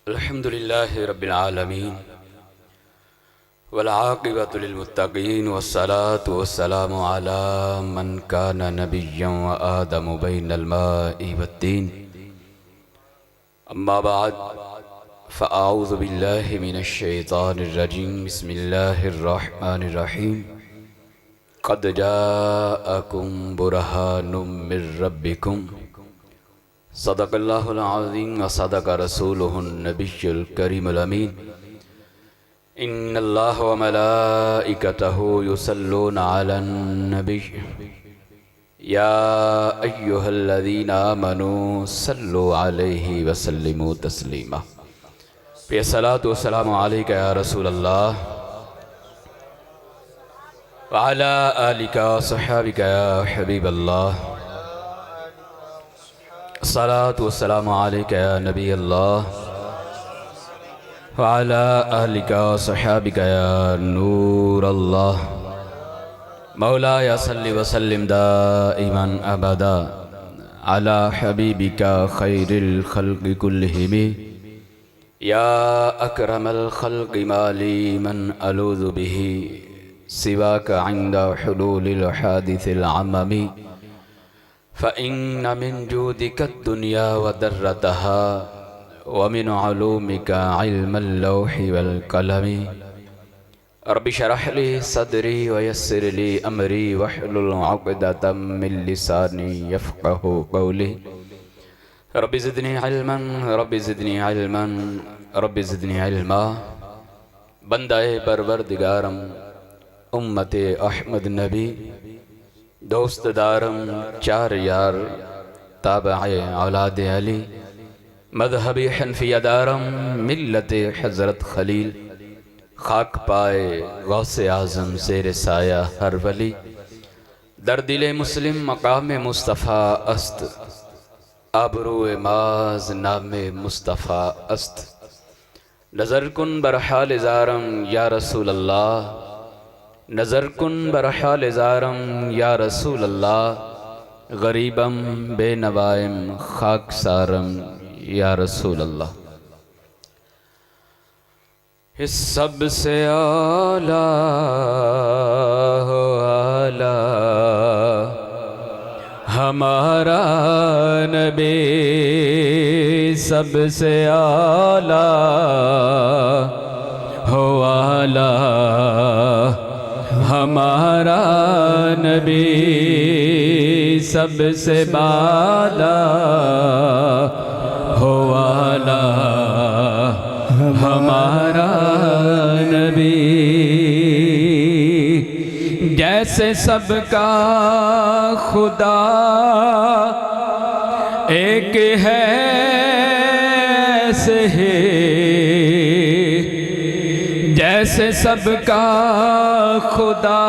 अल्हम्दुलिल्लाहि रब्बिल आलमीन वल आक़िबतु लिल मुत्तक़ीन वस्सलातु वस्सलामु अला मन काना नबिय्यन व आदमु बैनल माइ वत्तीन। अम्मा बाद फ़अऊज़ु बिल्लाहि मिनश शैतानिर रजीम। बिस्मिल्लाहिर रहमानिर रहीम। क़द जाअकुम बुरहानुम मिर रब्बिकुम सदक़ल्लाहुल अज़ीम व सदक़ रसूलुहुन नबियुल करीमुल अमीन। इन्नल्लाह व मलाइकतहु युसल्लूना अलन नबी या अय्युहल्लज़ीना आमनू सल्लु अलैहि व सल्लिमू तस्लीमा। सलातु वस्सलामु अलैका या रसूलल्लाह व अला आलिका व सहाबिका या हबीबल्लाह। सलातु वस्सलामु अलैका या नबी अल्लाह व अला आलिका व सहाबिका या नूर अल्लाह। मौलाया सल्लि व सल्लिम दाइमन अबदा अला हबीबिका खैरिल खल्क़ि कुल्लिहिम या अकरमल खल्क़ि माली मन अलूज़ु बिही सिवाका इंदा हुलूलिल हादिसिल अममी फ़इन्न मिन जूदिका दुनिया व दर्रतहा व मिन उलूमिका इल्मल लौहि वल कलमी। रब्बि शरह ली सदरी व यस्सिर ली अमरी वहलुल उक़दतम मिन लिसानी यफ़क़हू क़ौली। Rabbi ज़िदनी इल्मन rabbi ज़िदनी इल्मन rabbi ज़िदनी इल्मा। बंदाए परवरदिगारम उम्मते अहमद नबी दोस्त दारम चार यार ताबए औलाद अली मज़हबी हनफिया दारम मिल्लते हज़रत खलील खाक पाए गौसे आज़म ज़ेर साया हर वली दर दिले मुस्लिम मकाम मुस्तफ़ा अस्त आबरूए माज नामे मुस्तफ़ा अस्त। नज़र कुन बरहाल ज़ारम या रसूल अल्लाह नज़र कुन बरहाल ज़ारम या रसूल अल्लाह गरीबम बेनवाइम खाक सारम या रसूल अल्लाह। इस सबसे आला हो आला हमारा नबी सबसे आला हो आला हमारा नबी सबसे बाला हो आला हमारा नबी। जैसे सबका खुदा एक है ऐसे ही जैसे सबका खुदा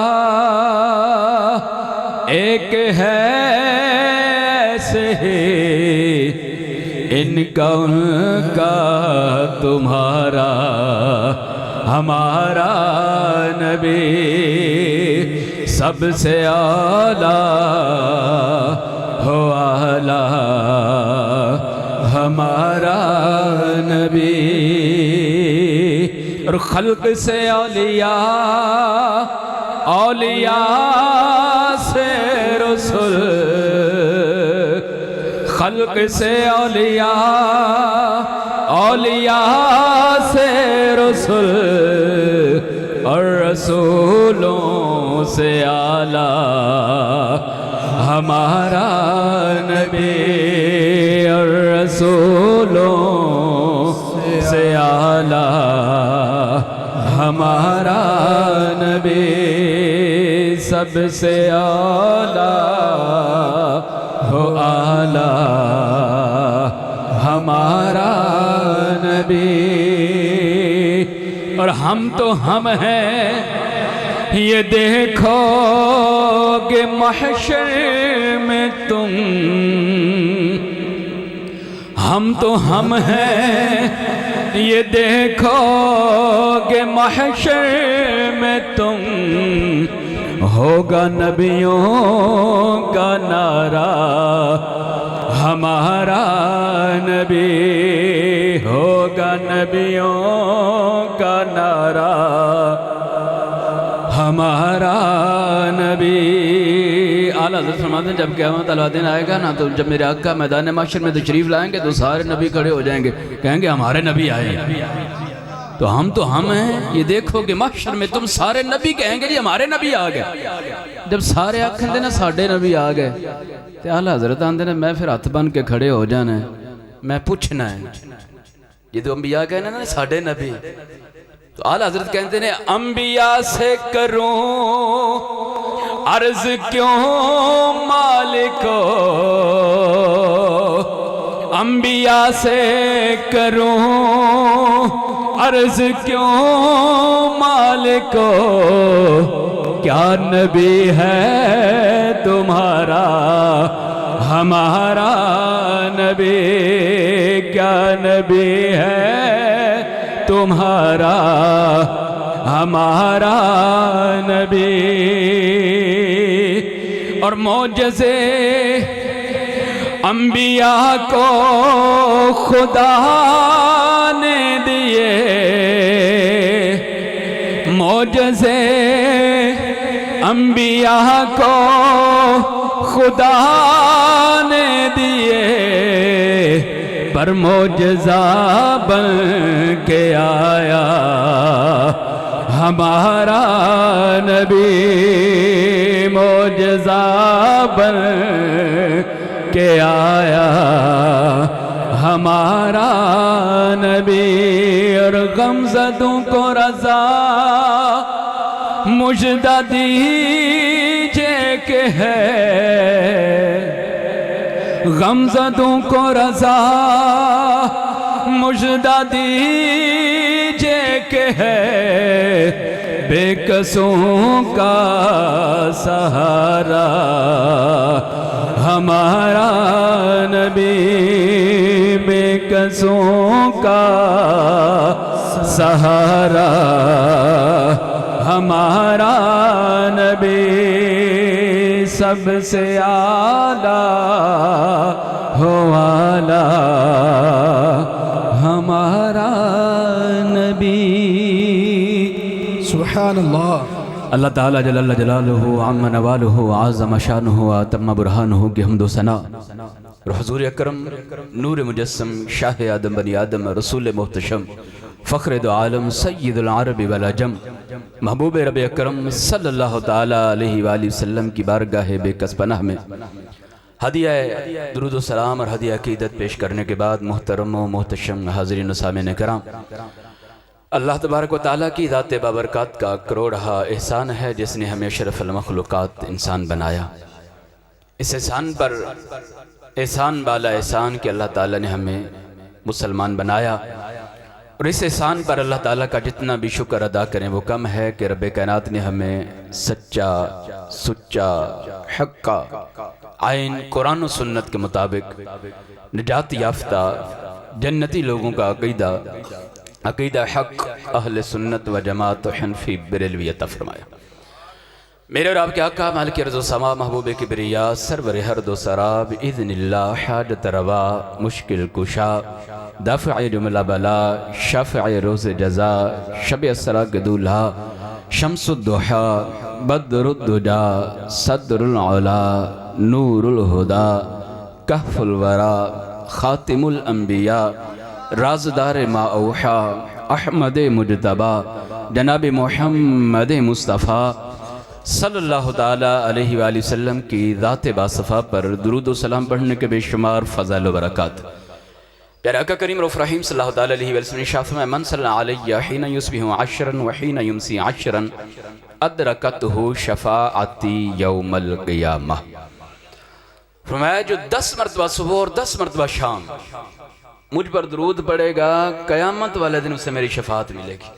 एक है ऐसे ही इनका उनका तुम्हारा हमारा नबी सबसे आला हो आला हमारा नबी। और खल्क से औलिया औलिया से रसूल खल्क से औलिया औलिया से रसूल और रसूलों से आला हमारा नबी और रसूलों से आला हमारा नबी सबसे आला हो आला हमारा नबी। और हम तो हम हैं ये देखो कि महशर में तुम हम तो हम हैं ये देखो कि महशर में तुम होगा नबियों का नारा हमारा नबी हो होगा नबियों का नारा, हमारा नबी। आला हज़रत फरमाते हैं जब क़यामत वाला दिन आएगा ना, तो जब मेरे आका मैदान माशर में तशरीफ़ लाएंगे तो सारे नबी खड़े हो जाएंगे, कहेंगे हमारे नबी आए। तो हम हैं, ये देखो कि माशर में तुम सारे नबी कहेंगे जी हमारे नबी आ गए। जब सारे आखेंगे ना साढ़े नबी आ गए, तो आला हज़रत आंदे ने मैं फिर हथ बन के खड़े हो जाना है, मैं पूछना है ये तो अंबिया कहने ना साढ़े नबी। तो आला हज़रत कहते ने अंबिया से करूं अर्ज क्यों मालिको, अंबिया से करूं अर्ज क्यों मालिको, क्या नबी है तुम्हारा हमारा नबी, क्या नबी है तुम्हारा हमारा नबी। और मौजज़े अंबिया को खुदा ने दिए, मौजज़े अंबिया को खुदा ने दिए, पर मौजज़ा बन के आया हमारा नबी, मौजज़ा बन के आया हमारा नबी। और गमज़दों को रज़ा मुजदा दीजिए के है, गमज़दों को रज़ा मुजदा दीजिए के है, बेकसों का सहारा हमारा नबी, बेकसों का सहारा हमारा नबी, सबसे आला हो आला हमारा नबी। सुभान अल्लाह। अल्लाह ताला जल्ल जलालुहु अम्मा नवालुहु आज़म शानुहुहु अतम्मा बुरहानुहु की हम्दो सना और हुज़ूर अकरम नूर मुजस्सम शाह आदम बनी आदम रसूल मोहतशम फ़ख्र दो आलम सय्यदुल अरब वल अजम महबूब रब अकरम सल्लल्लाहु ताला अलैहि वसल्लम की बारगाह बेकस पनाह में हदिया दुरूद व सलाम और हदिया अक़ीदत पेश करने के बाद मोहतरम व मोहतशम हाज़रीन व सामिन कराम, अल्लाह तबारक व तआला की ज़ात बाबरकत का करोड़हा एहसान है जिसने हमें अशरफुल मखलूक़ात इंसान बनाया। इस एहसान पर एहसान वाला एहसान कि अल्लाह ताला ने हमें मुसलमान बनाया, और इस एहसान पर अल्लाह ताला का जितना भी शुक्र अदा करें वो कम है कि रब कायनात ने हमें सच्चा सुच्चा हक्का आइन कुरान और सुन्नत के मुताबिक निजात याफ्ता जन्नती लोगों का अक़ीदा हक़ अहले सुन्नत व जमात व हनफी बरेलवी अता फरमाया। मेरे और आपके आका मालिक अर्ज़ व समा महबूब किबरिया सरवर हर दो सराब इज़्निल्लाह हाजत रवा मुश्किल कुशा दाफ़िअ जुमला बला शाफ़िअ रोज़ जज़ा शब असरा के दूल्हा शम्सुद्दुहा बद्रुद्दुजा सद्रुल औला नूरुल हुदा कहफुल वरा खातिमुल अंबिया राज़दार माऊहा अहमद मुजतबा जनाब मोहम्मद मुस्तफ़ा सल्लल्लाहु ताला अलैहि वसल्लम की ज़ात बासफ़ा पर दुरूद व सलाम पढ़ने के बेशुमार फ़ज़ाइल व बरक़ात। प्यारे आका करीम रऊफ़ रहीम सल्लल्लाहु ताला अलैहि वसल्लम शाफ़ में मन सल्ला अलैहि हिना युस्बिहु अशरन व हिना युमसी अशरन अदरकतहु शफ़ाअती यौमल क़ियामह। फरमाया जो 10 मरतबा सुबह और 10 मरतबा शाम मुझ पर दुरूद पड़ेगा, क़यामत वाले दिन उसे मेरी शफ़ाअत मिलेगी।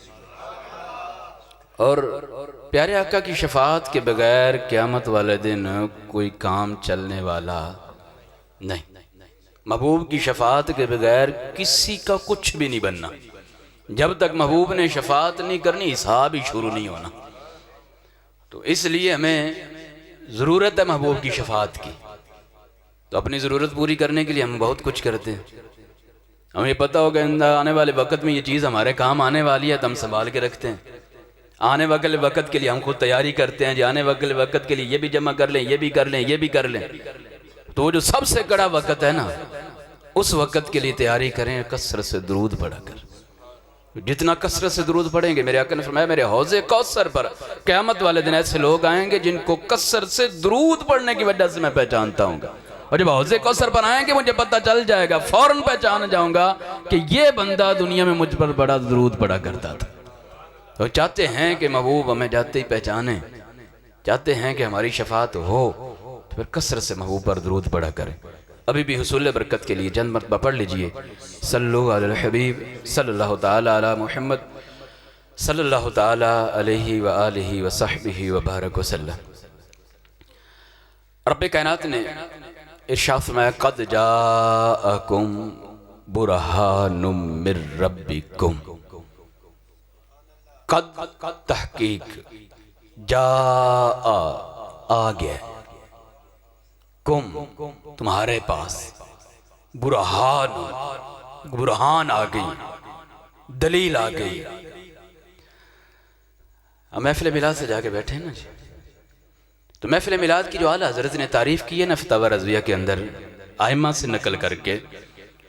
और प्यारे आका की शफ़ाअत के बगैर क़यामत वाले दिन कोई काम चलने वाला नहीं। महबूब की शफ़ाअत के बगैर किसी का कुछ भी नहीं बनना। जब तक महबूब ने शफ़ाअत नहीं करनी हिसाब ही शुरू नहीं होना। तो इसलिए हमें ज़रूरत है महबूब की शफ़ाअत की। तो अपनी ज़रूरत पूरी करने के लिए हम बहुत कुछ करते हैं। हमें पता होगा आने वाले वक्त में ये चीज़ हमारे काम आने वाली है तो हम संभाल के रखते हैं। आने वाले वक्त के लिए हम खुद तैयारी करते हैं जी, आने वाले वक्त के लिए ये भी जमा कर लें, ये भी कर लें, ये भी कर लें। तो वो जो सबसे कड़ा वक्त है ना, उस वक्त के लिए तैयारी करें कसरत से दुरूद पढ़ा कर। जितना कसरत से दुरूद पढ़ेंगे, मेरे आका ने फरमाया मेरे हौज़े कौसर पर क़यामत वाले दिन ऐसे लोग आएंगे जिनको कसरत से दुरूद पढ़ने की वजह से मैं पहचानता हूँ। और जब हौज़े कौसर पर आएंगे मुझे पता चल जाएगा, फौरन पहचान जाऊंगा कि ये बंदा दुनिया में मुझ पर बड़ा दुरूद पढ़ा करता था। तो चाहते हैं कि महबूब हमें जाते ही पहचाने, चाहते हैं कि हमारी शफात हो, तो फिर कसरत से महबूब पर दुरूद पढ़ा करें। अभी भी हुसूल बरकत के लिए चंद मरतबा पढ़ लीजिए, सल्लल्लाहु अलल हबीब सल्लल्लाहु ताला अला मुहम्मद सल्लल्लाहु ताला अलैहि व आलिहि व सहबिहि व बारक वसल्लम। रब्बे कायनात ने इरशाद फरमाया क़द जाअकुम बुरहानुम मिर रब्बिकुम। क़द तहकीक, जा आ गया, कुम तुम्हारे पास, बुरहान बुरहान आ गई, दलील आ गई। अब महफिल मिलाद से जाके बैठे हैं ना जी, तो महफिल मिलाद की जो आला हज़रत ने तारीफ़ की है ना फतवा रज़विया के अंदर आइम्मा से नकल करके,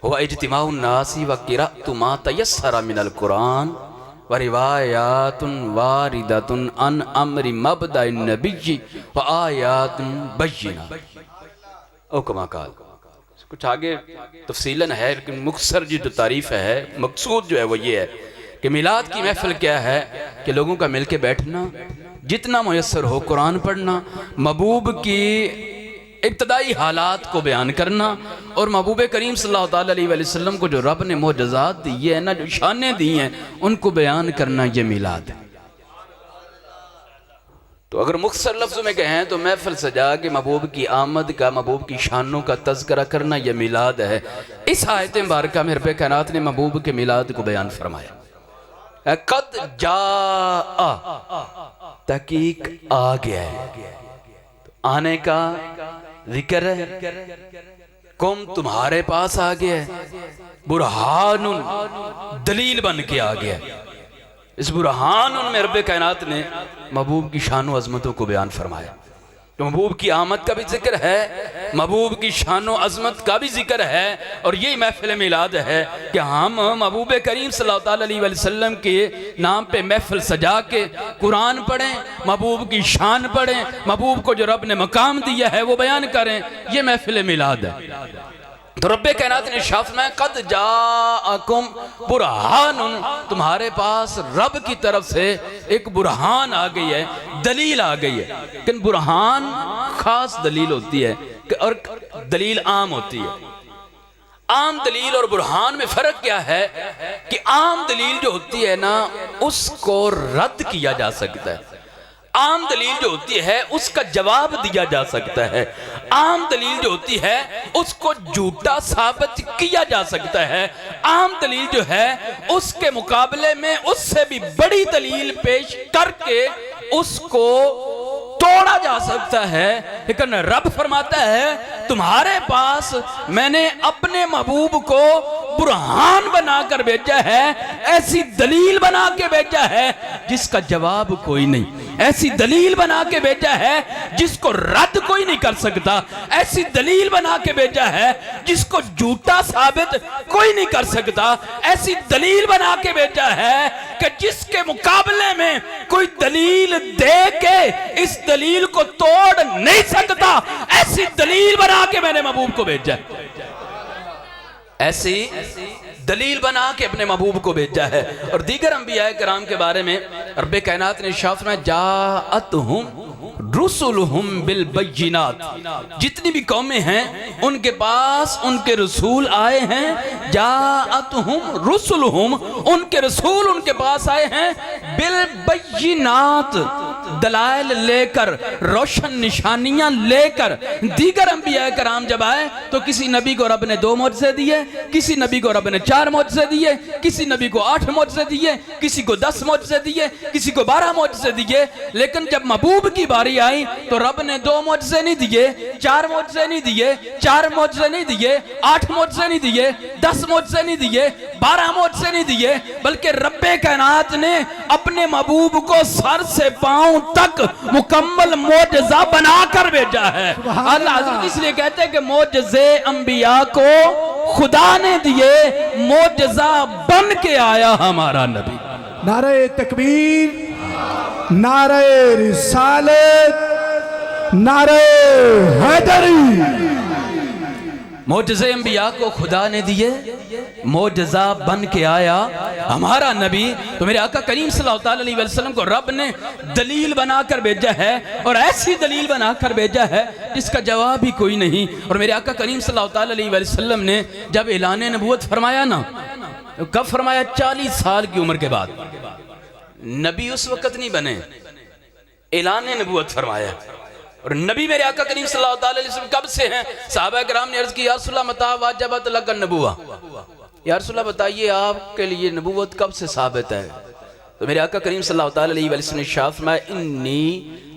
हुवा इज्तिमाउन नासी व क़िराअतु मा तयस्सरा मिनल कुरान व रिवायातुन वारिदतुन अन अम्रि मबदाइन नबिय्यि व आयातुन बय्यिना ओ कमा क़ाल। कुछ आगे तफसीलन है, लेकिन मुख्तसर जी जो तारीफ़ है, मकसूद जो है वो ये है कि मिलाद की महफिल क्या है कि लोगों का मिल के बैठना, जितना मुयस्सर हो कुरान पढ़ना, महबूब की इब्तदाई हालात को बयान करना, और महबूब करीम सल्लल्लाहु अलैहि वसल्लम को जो रब ने मोजज़ात दी है ना, जो शानें दी हैं, उनको बयान करना, ये मिलाद है। तो अगर मुख्तसर लफ्ज़ों में कहें तो महफिल सजा के महबूब की आमद का, महबूब की शानों का तज़किरा करना, यह मिलाद है। इस आयत मुबारका में रब्बे कायनात ने महबूब के मिलाद को बयान फरमाया। क़द जाअ, तहकीक आ गया है, तो आने का जिक्र है। कुम तुम्हारे पास आ गया है, बुरहानुन दलील बन के आ गया है। इस बुरहानुन में रब्बे कायनात ने महबूब की शान व अज़मतों को बयान फरमाया। तो महबूब की आमद का भी जिक्र है, महबूब की शान व अज़मत का भी जिक्र है, और यही महफिल मिलाद है कि हम महबूब करीम सल्लल्लाहु अलैहि वसल्लम के नाम पे महफिल सजा के कुरान पढ़ें, महबूब की शान पढ़ें, महबूब को जो रब ने मकाम दिया है वो बयान करें, ये महफिल मिलाद है। तो रब्बे कायनात ने शाफ़ में क़द जाअकुम बुरहानुन, तुम्हारे पास रब की तरफ से एक बुरहान आ गई है, दलील आ गई है। लेकिन बुरहान खास दलील होती है और दलील आम होती है। आम दलील और बुरहान में फ़र्क क्या है कि आम दलील जो होती है ना, उसको रद्द किया जा सकता है। आम दलील जो होती है उसका जवाब दिया जा सकता है। आम दलील जो होती है उसको झूठा साबित किया जा सकता है। आम दलील जो है उसके मुकाबले में उससे भी बड़ी दलील पेश करके उसको तोड़ा जा सकता है। लेकिन रब फरमाता है तुम्हारे पास मैंने अपने महबूब को बुरहान बनाकर भेजा है, ऐसी दलील बना के भेजा है जिसका जवाब कोई नहीं, ऐसी दलील बना के भेजा है जिसको रद्द कोई नहीं कर सकता, ऐसी दलील बना के भेजा है जिसको झूठा साबित कोई नहीं कर सकता, ऐसी दलील बना के भेजा है कि जिसके मुकाबले में कोई दलील दे के इस दलील को तोड़ नहीं सकता, ऐसी दलील बना के मैंने महबूब को भेजा है। ऐसी दलील बना के अपने महबूब को भेजा है। और दीगर अंबिया कराम के बारे में रब्बे कायनात ने शाफ़ में जाअतहुम रुसुलुहुम बिल बय्यिनात, जितनी भी कौमें हैं उनके पास उनके रसूल आए हैं। जाअतहुम रुसुलुहुम, उनके रसूल उनके पास आए हैं बिल बय्यिनात, दलाइल लेकर, रोशन निशानियां लेकर दीगर अंबिया कराम जब आए तो किसी नबी को रब ने 2 मोजज़े दिए, किसी नबी को रब ने 4 मोजज़े दिए, किसी नबी को 8 मोजज़े दिए, किसी को 10 मोजज़े दिए, किसी को 12 मोजज़े दिए। लेकिन जब महबूब की बारी आई तो रब ने 2 मोजज़े नहीं दिए, 4 मोजज़े नहीं दिए, 4 मोजज़े नहीं दिए, 8 मोजज़े नहीं दिए, 10 मोजज़े नहीं दिए, 12 मोजज़े नहीं दिए, बल्कि रब्बे कायनात ने अपने महबूब को सर से पांव तक मुकम्मल मोजज़ा बनाकर भेजा है। अल्लाह हज़रत इसलिए कहते हैं कि मोजज़े अंबिया को खुदा ने दिए, मोजज़ा बन के आया हमारा नबी। नारे तकबीर, नारे रिसालत, नारे हैदरी। मोजज़े अंबिया को खुदा ने दिए, मोजज़ा बन के आया हमारा नबी। तो मेरे आका करीम सल्लल्लाहु अलैहि वसल्लम को रब ने दलील बनाकर भेजा है, और ऐसी दलील बनाकर भेजा है जिसका जवाब ही कोई नहीं। और मेरे आका करीम सल्लल्लाहु अलैहि वसल्लम ने जब ऐलान नबूवत फरमाया ना, तो कब फरमाया? 40 साल की उम्र के बाद। नबी उस वक्त नहीं बने, ऐलान नबूवत फरमाया। और नबी मेरे आका करीम सल्लल्लाहु अलैहि वसल्लम कब से हैं? सहाबा किराम ने अर्ज की, या रसूलल्लाह मता वाजबत लक नबुवा, या रसूलल्लाह बताइए आपके लिए नबूवत कब से साबित है? तो मेरे आका करीम सल्लल्लाहु अलैहि वसल्लम ने इरशाद फरमाया, इन्नी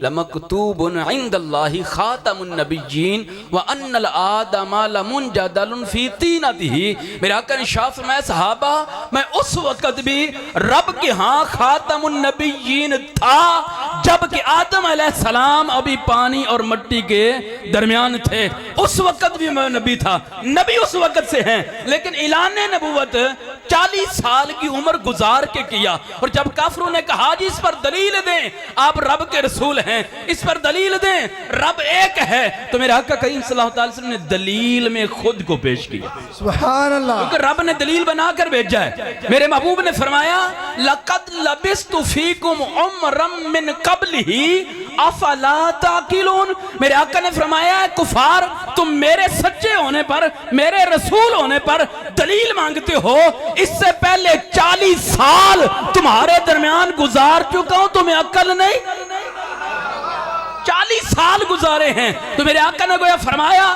लमक्तूबुन इंदल्लाहि खातमुन नबिय्यीन व अन्नल आदम लमुनजदलुन फी तीनतिही। मेरे आका ने इरशाद फरमाया, सहाबा मैं उस वक्त भी रब के यहाँ खातमुन नबिय्यीन था जबकि आदम अलैहिस्सलाम अभी पानी और मिट्टी के दरमियान थे। उस वक्त भी मैं नबी था, नबी उस वक्त से हैं। लेकिन ऐलान नबूवत 40 साल की उम्र गुजार के किया। और जब काफिरों ने कहा जी इस पर दलील दें, आप रब के रसूल हैं, इस पर दलील दें, रब एक है, तो मेरे आका करीम सल्लल्लाहु अलैहि वसल्लम ने दलील में खुद को पेश किया। सुभान अल्लाह, क्योंकि रब ने दलील बनाकर भेजा है। मेरे महबूब ने फरमाया, लक़द लबिस्तु फीकुम उम्रम मिन क़ब्लिही अफ़ला ताक़िलून। मेरे आका ने फरमाया, कुफार तुम मेरे सच्चे होने पर, मेरे रसूल होने पर दलील मांगते हो, इससे पहले 40 साल तुम्हारे दरमियान गुजार चुका हूं, तुम्हें अक्ल नहीं? 40 साल गुजारे हैं। तो मेरे आका ने गोया फरमाया,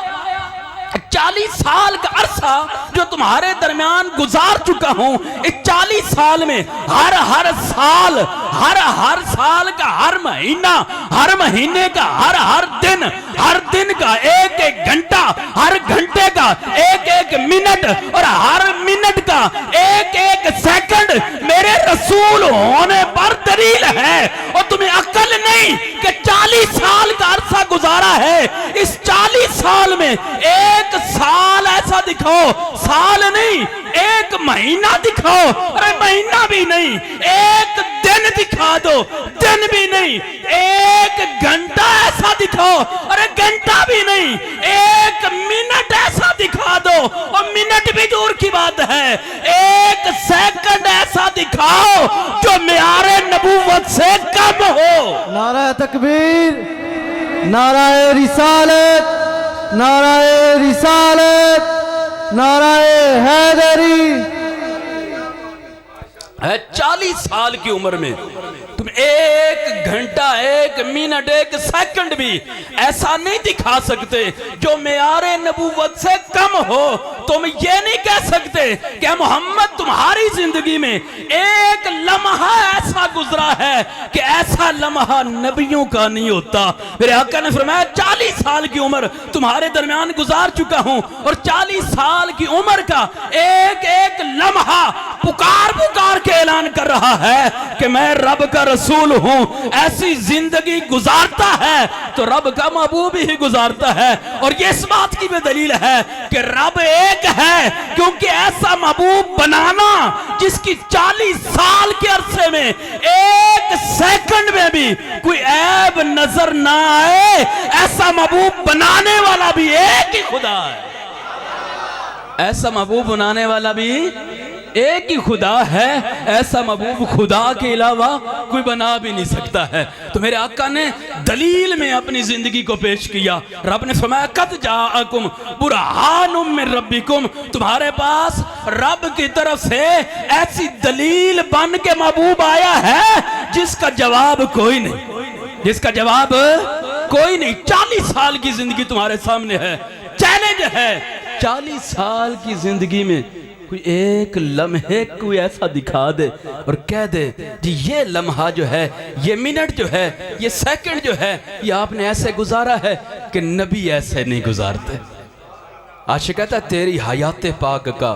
40 साल का अरसा जो तुम्हारे दरमियान गुजार चुका हूं, इस 40 साल में हर साल का हर महीना, हर महीने का हर दिन का एक घंटा, हर घंटे का एक मिनट, और हर मिनट का एक सेकंड मेरे रसूल होने पर दलील है। और तुम्हें अक्ल नहीं कि 40 साल का अरसा गुजारा है, इस 40 साल में एक साल ऐसा दिखाओ, साल नहीं, एक महीना दिखाओ, अरे महीना भी नहीं, एक दिन दिखा दो, दिन भी नहीं, एक घंटा ऐसा दिखाओ, अरे घंटा भी नहीं, एक मिनट ऐसा दिखा दो, और मिनट भी दूर की बात है, एक सेकंड ऐसा दिखाओ जो मेयारे नबूवत से कम हो। नारा तकबीर, नाराए रिसालत, नाराए रिसालत, नाराए हैदरी। 40 साल की उम्र में तुम एक घंटा, एक मिनट, एक सेकंड भी ऐसा नहीं दिखा सकते जो मेयारे नबूवत से कम हो। तुम ये नहीं कह सकते कि मोहम्मद तुम्हारी जिंदगी में एक लम्हा ऐसा गुजरा है कि ऐसा लम्हा नबियों का नहीं होता। मेरे आका ने फरमाया, 40 साल की उम्र तुम्हारे दरमियान गुजार चुका हूं, और 40 साल की उम्र का एक लम्हा पुकार के ऐलान कर रहा है कि मैं रब का रसूल हूं। ऐसी जिंदगी गुजारता है तो रब का महबूब ही गुजारता है। और ये इस बात की भी दलील है कि रब एक है, क्योंकि ऐसा महबूब बनाना जिसकी 40 साल के अरसे में एक सेकंड में भी कोई ऐब नजर ना आए, ऐसा महबूब बनाने वाला भी एक ही खुदा है। ऐसा महबूब बनाने वाला भी एक ही खुदा है, ऐसा महबूब खुदा के अलावा कोई बना भी नहीं सकता है। तो मेरे आका ने दलील में अपनी जिंदगी को पेश किया। रब ने फरमाया, कद जाअकुम बुरहानुम मिन रब्बिकुम, तुम्हारे पास रब की तरफ से ऐसी दलील बन के महबूब आया है जिसका जवाब कोई नहीं। जिसका जवाब कोई नहीं। 40 साल की जिंदगी तुम्हारे सामने है, चैलेंज है। 40 साल की जिंदगी में कोई एक लम्हे कोई ऐसा दिखा दे और कह दे जी ये लम्हा जो है, ये मिनट जो है, ये सेकंड जो है, ये आपने ऐसे गुजारा है कि नबी ऐसे नहीं गुजारते। आशिक कहता है तेरी हयात पाक का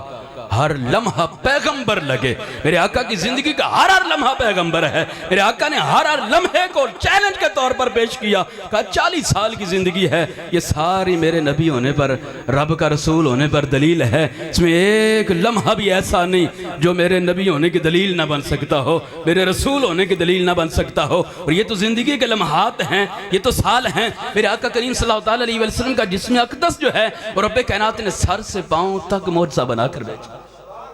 हर लम्हा पैगंबर लगे। मेरे आका की जिंदगी का हर लम्हा पैगंबर है। मेरे आका ने हर लम्हे को चैलेंज के तौर पर पेश किया। कहा 40 साल की जिंदगी है, ये सारी मेरे नबी होने पर, रब का रसूल होने पर दलील है। इसमें एक लम्हा भी ऐसा नहीं जो मेरे नबी होने की दलील ना बन सकता हो, मेरे रसूल होने की दलील ना बन सकता हो। और ये तो जिंदगी के लम्हात हैं, ये तो साल हैं। मेरे आका करीम सल्लल्लाहु अलैहि वसल्लम का जिस्म अक़दस जो है, और रब्बे कायनात ने सर से पांव तक मोज़ा बनाकर भेजा,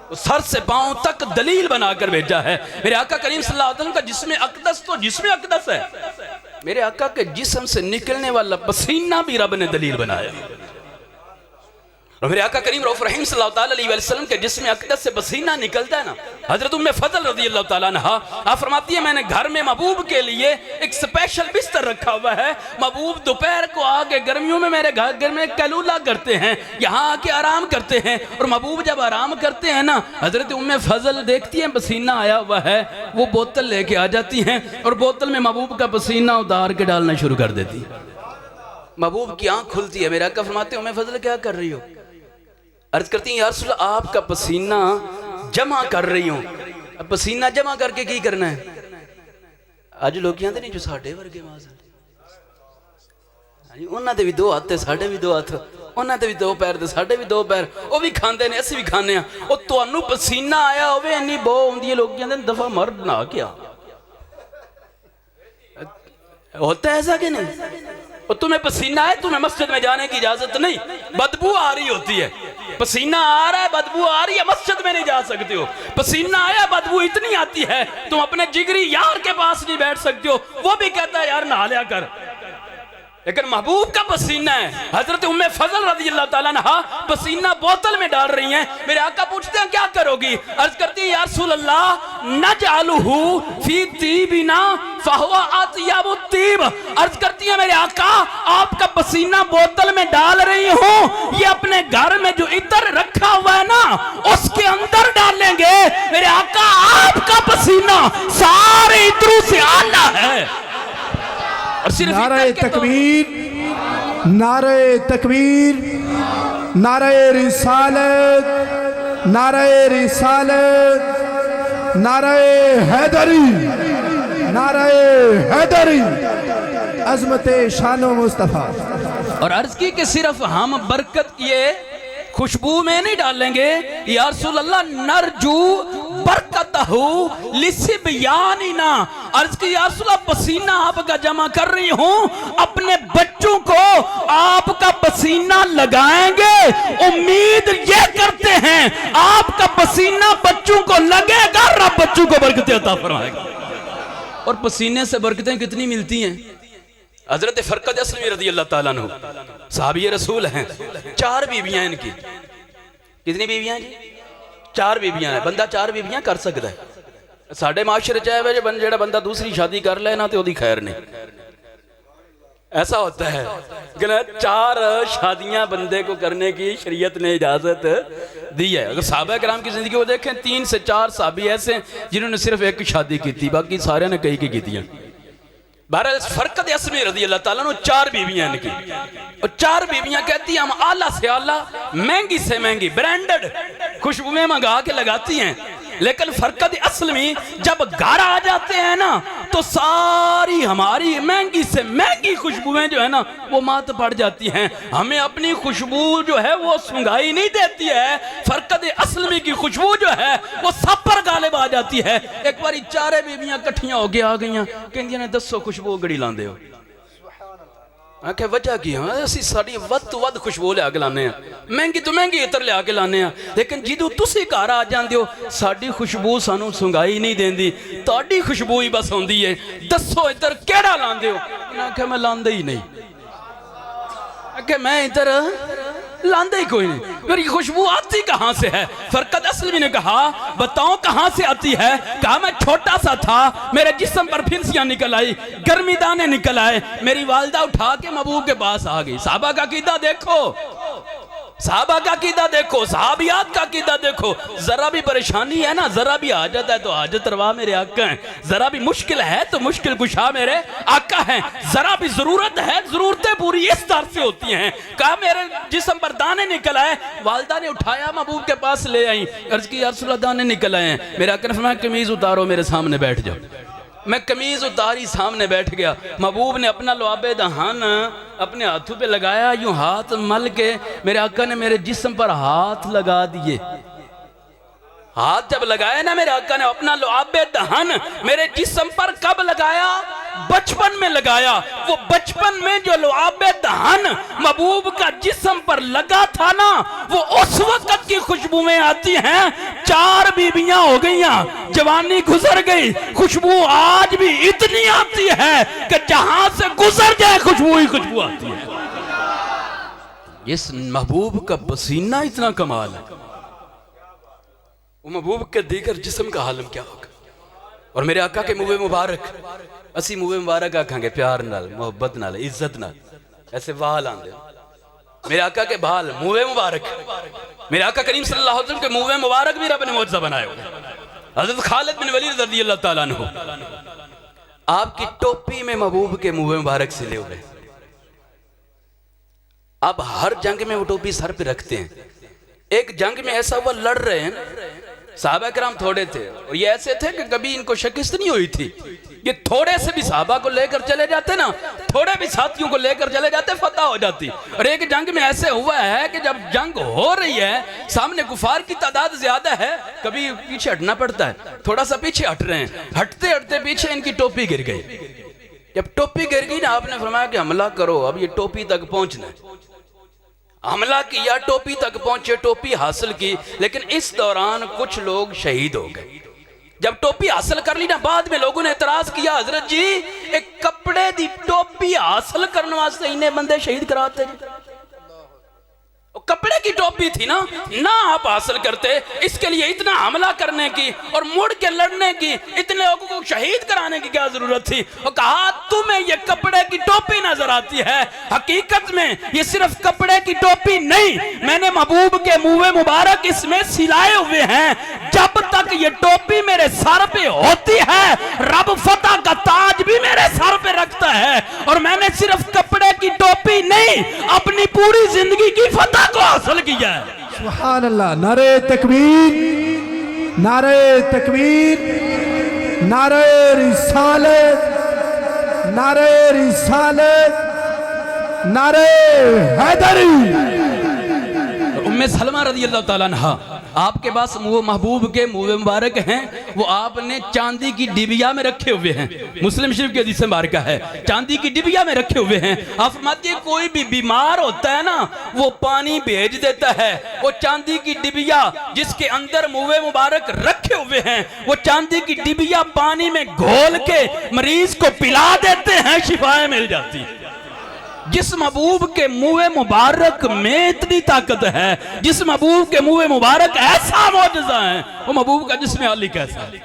सर से पांव तक दलील बनाकर भेजा है। मेरे आका करीम सल्लल्लाहु अलैहि वसल्लम का जिस्म अक़दस तो जिस्म अक़दस है। मेरे आका के जिस्म से निकलने वाला पसीना भी रब ने दलील बनाया। और मेरे आका करीम रऊफ़ रहीम सल्लल्लाहु अलैहि वसल्लम के जिस्म अक़दस से पसीना निकलता है ना, हज़रत उम्मे फ़ज़ल रज़ियल्लाहु ताला अन्हा आप फरमाती है मैंने घर में महबूब के लिए एक स्पेशल बिस्तर रखा हुआ है। महबूब दोपहर को आके, गर्मियों में मेरे घर में कैलूला करते हैं, यहाँ आके आराम करते हैं। और महबूब जब आराम करते हैं ना, हज़रत उम्मे फ़ज़ल देखती हैं पसीना आया हुआ है, वो बोतल लेके आ जाती हैं और बोतल में महबूब का पसीना उतार के डालना शुरू कर देती है। महबूब की आँख खुलती है। मेरे आका फरमाते हैं उम्मे फ़ज़ल क्या कर रही हो? अर्ज करती हैं या रसूल अल्लाह आपका पसीना जमा कर रही हूं। अब पसीना जमा करके की करना है? अज लोग कहते नहीं जो साढ़े वर्गे उन्होंने भी 2 हाथ, साढ़े भी 2 हाथ, उन्होंने भी 2 पैर, साढ़े भी 2 पैर, वो भी खाते हैं, असं भी खाने। और तुहानू पसीना आया होवे इन्नी बो होंदी है, लोग कहते दफा मर ना क्या होता है ऐसा कि नहीं? और तुम्हें पसीना है, तुम्हें मस्जिद में जाने की इजाजत नहीं, बदबू आ रही होती है। पसीना आ रहा है, बदबू आ रही है, मस्जिद में नहीं जा सकते हो। पसीना आया, बदबू इतनी आती है तुम अपने जिगरी यार के पास नहीं बैठ सकते हो, वो भी कहता है यार नहा लिया कर। लेकिन महबूब का पसीना है। हजरत उम्मे फ़ज़ल रज़ियल्लाहु ताला अन्हा पसीना बोतल में डाल रही हैं। मेरे आका पूछते हैं क्या करोगी? अर्ज करती है या रसूल अल्लाह नजअलहु फी तीबिना फहुवा अत्यबु तीब। अर्ज करती है मेरे आका आपका पसीना बोतल में डाल रही हूं, ये अपने घर में जो इत्र रखा हुआ है ना उसके अंदर डालेंगे। मेरे आका आपका पसीना सारे इत्रों से आला है। नारे तकबीर, नारे तकबीर, नारे रिसालत, नारे रिसालत, नारे हैदरी, नारे हैदरी, अज़मते शानो मुस्तफ़ा। और अर्ज की कि सिर्फ हम बरकत ये खुशबू में नहीं डालेंगे, या रसूल अल्लाह नरजू बरकतहु लिसिबयानिना। अर्ज की या रसूल अल्लाह पसीना आपका जमा कर रही हूं, अपने बच्चों को आपका पसीना लगाएंगे। उम्मीद ये करते हैं आपका पसीना बच्चों को लगेगा, रब बच्चों को बरकतें अता फरमाएगा। और पसीने से बरकतें कितनी मिलती हैं? हजरत फरकत असलमी रज़ियल्लाहु ताला अन्हु सहाबी रसूल हैं। 4 बीवियां इनकी। कितनी बीवियां जी? 4 बीवियां हैं। बंदा 4 बीवियां कर सकता है। साढ़े माशरे चाहे जो बंदा दूसरी शादी कर ले ना तो ओदी खैर नहीं, ऐसा होता है। 4 शादियां बंदे को करने की शरीयत ने इजाजत दी है। अगर सहाबा किराम की जिंदगी को देखें 3 से 4 सहाबी ऐसे जिन्होंने सिर्फ एक शादी की थी, बाकी सारे ने कई की थी। बहरहाल फरकत असमी रज़ियल्लाहु ताला अन्हु 4 बीवियां इनकी। और 4 बीवियां कहती हैं हम आला से आला, महंगी से महंगी ब्रांडेड खुशबुएं मंगा के लगाती हैं। लेकिन फरकत असलमी जब घर आ जाते हैं ना तो सारी हमारी महंगी से महंगी खुशबुएं जो है ना वो मात पड़ जाती हैं। हमें अपनी खुशबू जो है वो सुंगाई नहीं देती है, फरकत असलमी की खुशबू जो है वो सब पर गालिब आ जाती है। एक बार 4 बीवियां इकट्ठियां होके आ गई, कहंदियां ने दसो खुशबू गड़ी लांदे हो? आखे वजह की असी साड़ी वध तो वध खुशबू लिया के लाने, महंगी तो महंगी इत्र लिया के लाने, लेकिन जिदों तुसी घर आ जाते हो साड़ी खुशबू सानू सुंगाई नहीं देंदी, तुहाडी खुशबू ही बस आउंदी है। दसो इत्र केड़ा लांदे हो? आखे मैं लांदा ही नहीं। आखे मैं इत्र लांदे ही कोई नहीं। मेरी खुशबू आती कहाँ से है? फरकत असलमी ने कहा बताओ कहाँ से आती है? कहा मैं छोटा सा था, मेरे जिस्म पर फिंसियां निकल आई, गर्मी दाने निकल आए, मेरी वालदा उठा के महबूब के पास आ गई। साहबा का कीदा देखो, साहबा का कीदा देखो, साहबियात का कीदा देखो। जरा भी परेशानी है ना, जरा भी हाजत है तो हाजत रवा मेरे आका हैं, जरा भी मुश्किल है तो मुश्किल कुशा मेरे आका हैं, जरा भी जरूरत है जरूरतें पूरी इस दर से होती हैं। कहा मेरे जिस्म पर दाने निकल आए, वालदा ने उठाया महबूब के पास ले आई, अर्ज की या रसूल अल्लाह दाने निकल आए हैं। मेरे आका ने फरमाया कमीज उतारो, मेरे सामने बैठ जाओ। मैं कमीज उतारी, सामने बैठ गया। महबूब ने अपना लुआबे दहान अपने हाथों पे लगाया, यूं हाथ मल के मेरे आका ने मेरे जिस्म पर हाथ लगा दिए। हाथ जब लगाया ना मेरे आका ने अपना लुआबे दहन मेरे जिस्म पर कब लगाया? बचपन में लगाया। वो बचपन में जो लुआबे दहन महबूब का जिस्म पर लगा था ना, वो उस वक्त की खुशबुएं आती हैं। 4 बीबियां हो गई, जवानी गुजर गई, खुशबू आज भी इतनी आती है कि जहां से गुजर जाए खुशबू ही खुशबू आती है। इस महबूब का पसीना इतना कमाल है, वो महबूब के दीगर जिस्म का हालम क्या होगा। और मेरे आका के मुँह मुबारक, असी मुँह मुबारक आखांगे प्यार नाल, मोहब्बत नाल, इज्जत नाल, ऐसे वाल आंदे मेरे आका के बाल, मुँह मुबारक। मेरे आका करीम सल्लल्लाहु अलैहि वसल्लम के मुँह मुबारक भी रब ने मौजज़ा बनाया। हज़रत खालिद बिन वलीद रज़ियल्लाहु ताला अन्हु आपकी टोपी में महबूब के मुँह मुबारक सिले हुए। आप हर जंग में वो टोपी सर पे रखते हैं। एक जंग में ऐसा हुआ, लड़ रहे हैं, साहबा कराम थोड़े थे और ये ऐसे थे कि कभी इनको शिकस्त नहीं हुई थी। ये थोड़े से भी साहबा को लेकर चले जाते ना, थोड़े भी साथियों को लेकर चले जाते, फतह हो जाती। और एक जंग में ऐसे हुआ है कि जब जंग हो रही है, सामने कुफार की तादाद ज्यादा है, कभी पीछे हटना पड़ता है, थोड़ा सा पीछे हट रहे हैं, हटते हटते पीछे इनकी टोपी गिर गई। जब टोपी गिर गई ना, आपने फरमाया कि हमला करो, अब ये टोपी तक पहुंचना। हमला किया, टोपी तक पहुंचे, टोपी हासिल की, लेकिन इस दौरान कुछ लोग शहीद हो गए। जब टोपी हासिल कर ली ना, बाद में लोगों ने एतराज किया, हजरत जी एक कपड़े दी टोपी हासिल करने वास्ते इन्हें बंदे शहीद कराते जी। कपड़े की टोपी थी ना आप हासिल करते, इसके लिए इतना हमला करने की और मुड़ के लड़ने की, इतने लोगों को शहीद कराने की क्या जरूरत थी। और कहा तुम्हें ये कपड़े की टोपी नजर आती है, हकीकत में ये सिर्फ कपड़े की टोपी नहीं, मैंने महबूब के मुँह मुबारक इसमें सिलाए हुए हैं। जब तक ये टोपी मेरे सर पे होती है, रब फतह का ताज भी मेरे सर पे रखता है। और मैंने सिर्फ कपड़े की टोपी नहीं, अपनी पूरी जिंदगी की फतह को हासिल किया है। सुभान अल्लाह। नारे तकबीर, नारे तकबीर, नारे रिसालत, नारे रिसालत, नारे हैदरी। उम्मे सलमा रज़ियल्लाहु ताला अन्हा आपके पास वो महबूब के मुँह मुबारक हैं, वो आपने चांदी की डिबिया में रखे हुए हैं। मुस्लिम शरीफ के हदीस मुबारक है, चांदी की डिबिया में रखे हुए हैं। आप फरमाते हैं कोई भी बीमार होता है ना, वो पानी भेज देता है, वो चांदी की डिबिया जिसके अंदर मुँह मुबारक रखे हुए हैं, वो चांदी की डिबिया पानी में घोल के मरीज को पिला देते हैं, शिफाएं मिल जाती है। जिस महबूब के मुँह मुबारक में इतनी ताकत है, जिस महबूब के मुँह मुबारक ऐसा मौजज़ा है, वो महबूब का जिस्म अली कैसा है।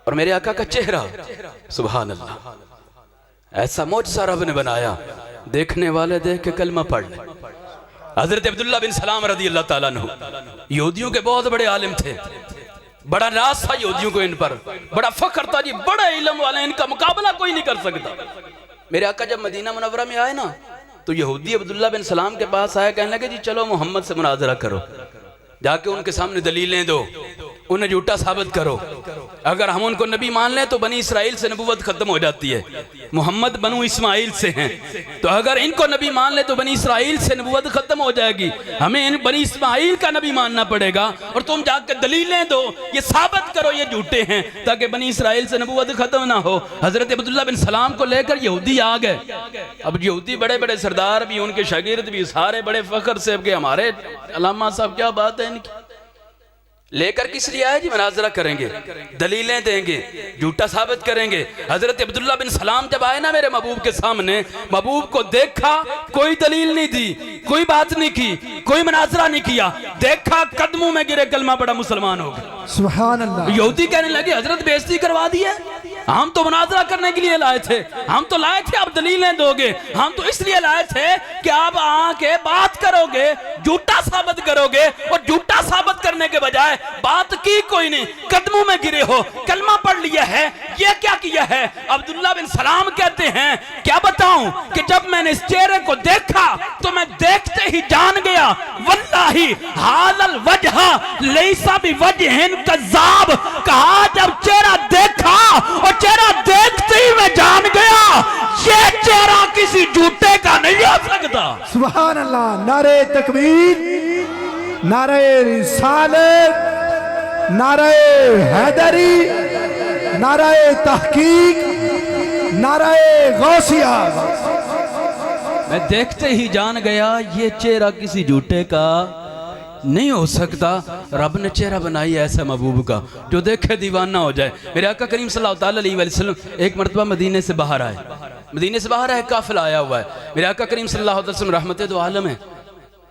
और मेरे आका का चेहरा, सुभान अल्लाह, ऐसा मौजज़ा रब ने बनाया, देखने वाले देख के कलमा पढ़ ले। हजरत अब्दुल्लाह बिन सलाम रज़ियल्लाहु ताला अन्हु यहूदियों के बहुत बड़े आलिम थे, बड़ा नाज था यहूदियों को इन पर, बड़ा फख्र था जी, बड़ा इल्म वाले, इनका मुकाबला कोई नहीं कर सकता। मेरे आका जब मदीना मुनव्वरा में आए ना, तो यहूदी अब्दुल्लाह बिन सलाम के पास आए, कहने लगे जी चलो मोहम्मद से मुनाजरा करो, जाके उनके सामने दलीलें दो, उन्हें झूठा साबित करो। अगर हम उनको नबी मान लें तो बनी इसराइल से नबूवत खत्म हो जाती है, मोहम्मद बनु इस्माइल से हैं, तो अगर इनको नबी मान ले तो बनी इसराइल से नबूवत खत्म हो जाएगी, हमें इन बनी इस्माइल का नबी मानना पड़ेगा। और तुम जाकर दलीलें दो, ये साबित करो ये झूठे हैं, ताकि बनी इसराइल से नबूवत खत्म ना हो। हजरत अब्दुल्लाह बिन सलाम को लेकर यहूदी आ गए। अब यहूदी बड़े बड़े सरदार भी, उनके शागिर्द भी, सारे बड़े फख्र से कि हमारे अल्लामा साहब क्या बात है इनकी, लेकर किस लिए आए जी? मनाजरा करेंगे, दलीलें देंगे, झूठा साबित करेंगे। हजरत अब्दुल्ला बिन सलाम जब आए ना मेरे महबूब के सामने, महबूब को देखा, कोई दलील नहीं दी, कोई बात नहीं की, कोई मनाजरा नहीं किया, देखा कदमों में गिरे, कलमा पड़ा, मुसलमान हो गए। सुभान अल्लाह। यहूदी कहने लगे हजरत बेइज्जती करवा दी है, हम तो मुनाजरा करने के लिए लाए थे, हम तो लाए थे आप दलीलें दोगे, हम तो इसलिए लाए थे कि आप आके बात करोगे, झूठा साबित करोगे, और झूठा साबित करने के बजाय बात की कोई नहीं, कदमों में गिरे हो, कलमा पढ़ लिया है, ये क्या किया है? अब्दुल्ला बिन सलाम कहते हैं क्या बताऊं कि जब मैंने इस चेहरे को देखा तो मैं देखते ही जान गया, वल्लाही हालल वजहा लैसा बिवजहिन कज़्ज़ाब, कहा जब चेहरा देखा और चेहरा देखते ही मैं जान गया ये चेहरा किसी झूठे का नहीं हो सकता। सुभान अल्लाह। नारे तकबीर, नारे रिसालत, नारे हैदरी, नारे तहकीक, नारे गौसिया। मैं देखते ही जान गया ये चेहरा किसी झूठे का नहीं हो सकता। रब ने चेहरा बनाई ऐसा महबूब का जो देखे दीवाना हो जाए। मेरे आका करीम सल्लल्लाहु अलैहि वसल्लम एक मरतबा मदीने से बाहर आए, मदीने से बाहर आए, काफिला आया हुआ है। मेरे आका करीम सल्लल्लाहु अलैहि वसल्लम रहमते दो आलम है,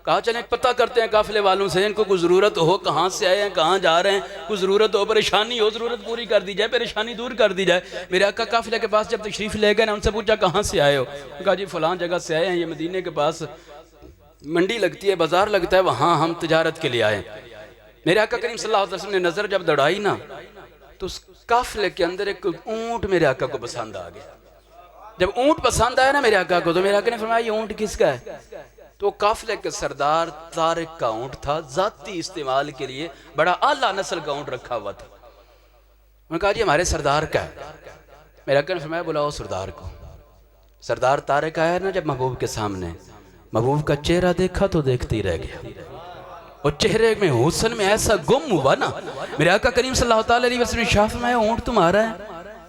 कहा चले पता करते हैं काफिले वालों से, इनको कोई ज़रूरत हो, कहाँ से आए हैं, कहाँ जा रहे हैं, कोई ज़रूरत हो, परेशानी हो, ज़रूरत पूरी कर दी जाए, परेशानी दूर कर दी जाए। मेरे आका काफिले के पास जब तशरीफ़ ले गए ना, उनसे पूछा कहाँ से आए हो? कहा जी फलां जगह से आए हैं, ये मदीने के पास मंडी लगती है, बाजार लगता है, वहाँ हम तिजारत के लिए आए। मेरे आका करीम सल्लल्लाहु अलैहि वसल्लम ने नज़र जब दौड़ाई ना तो उस काफिले के अंदर एक ऊँट मेरे आका को पसंद आ गया। जब ऊँट पसंद आया ना मेरे आका को, तो मेरे आका ने फरमाया ये ऊँट किसका है? तो काफिले के सरदार तारिक का ऊँट था, जाती इस्तेमाल के लिए बड़ा आला नस्ल का ऊँट रखा हुआ था। उन्होंने कहा जी हमारे सरदार का है। मेरे आका ने फरमाया बुलाओ सरदार को। सरदार तारिक आया ना जब महबूब के सामने, महबूब का चेहरा देखा तो देखते ही रह गया, और चेहरे में हुस्न में ऐसा गुम हुआ ना। मेरे आका करीम सल्लल्लाहु अलैहि वसल्लम शाह फरमाया ऊँट तुम्हारा है?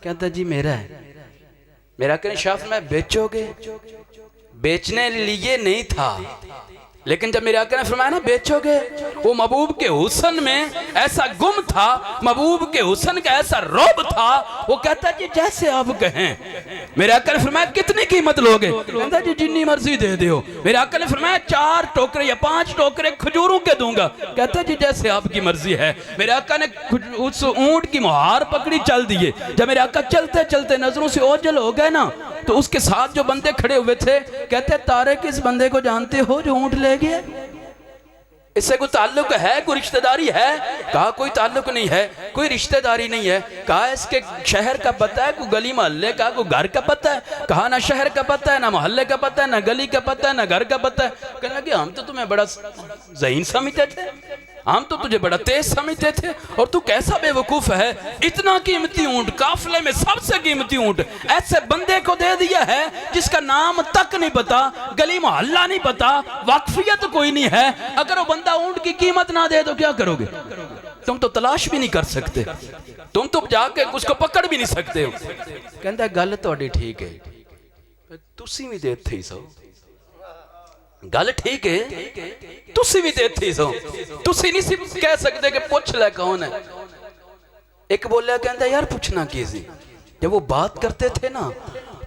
कहता जी मेरा है। मेरे आका ने शाह फरमाया बेचोगे? बेचने लिए नहीं था, लेकिन जब मेरे आका ने फरमाया ना बेचोगे, वो महबूब के हुस्न में ऐसा गुम था, महबूब के हुस्न का ऐसा रौब था, वो कहता जी जैसे आप कहें। मेरे आका ने फरमाया कितनी कीमत लोगे? कहता जी जितनी मर्जी दे दो। मेरे आका ने फरमाया 4 टोकरे या 5 टोकरे खजूरों के दूंगा। कहता जी जैसे आपकी मर्जी है। मेरे आका ने उस ऊंट की मुहार पकड़ी, चल दिए। जब मेरे आका चलते चलते नजरों से ओझल हो गए ना, तो उसके साथ जो बंदे खड़े हुए थे कहते तारे किस बंदे को जानते हो जो ऊंट ले गया? इससे कोई ताल्लुक है, कोई रिश्तेदारी है? कहा कोई ताल्लुक नहीं है, कोई रिश्तेदारी नहीं है। कहा इसके शहर का पता है, कोई गली मोहल्ले का, कोई घर का पता है? कहा ना शहर का पता है, ना मोहल्ले का पता है, ना गली का पता है, ना घर का पता है। कहने लगे हम तो तुम्हें बड़ा ज़हीन समझते थे, हम तो तुझे बड़ा तेज समझते थे, और तू कैसा बेवकूफ है, इतना कीमती ऊंट, काफिले में सबसे कीमती ऊंट ऐसे बंदे को दे दिया है जिसका नाम तक नहीं पता, गली मोहल्ला नहीं पता, वाकफियत कोई नहीं है। अगर वो बंदा ऊंट की कीमत ना दे तो क्या करोगे? तुम तो तलाश भी नहीं कर सकते, तुम तो जाके उसको पकड़ भी नहीं सकते हो। कहता गल तुहाडी ठीक है, तुसी भी ते इत्थे ही सो। गल ठीक है, तुसी भी ते इत्थे ही सो, तुसी नहीं सी कह सकते कि पूछ ले कौन है। एक बोलिया कहता यार पूछना की सी। जब वो बात करते थे ना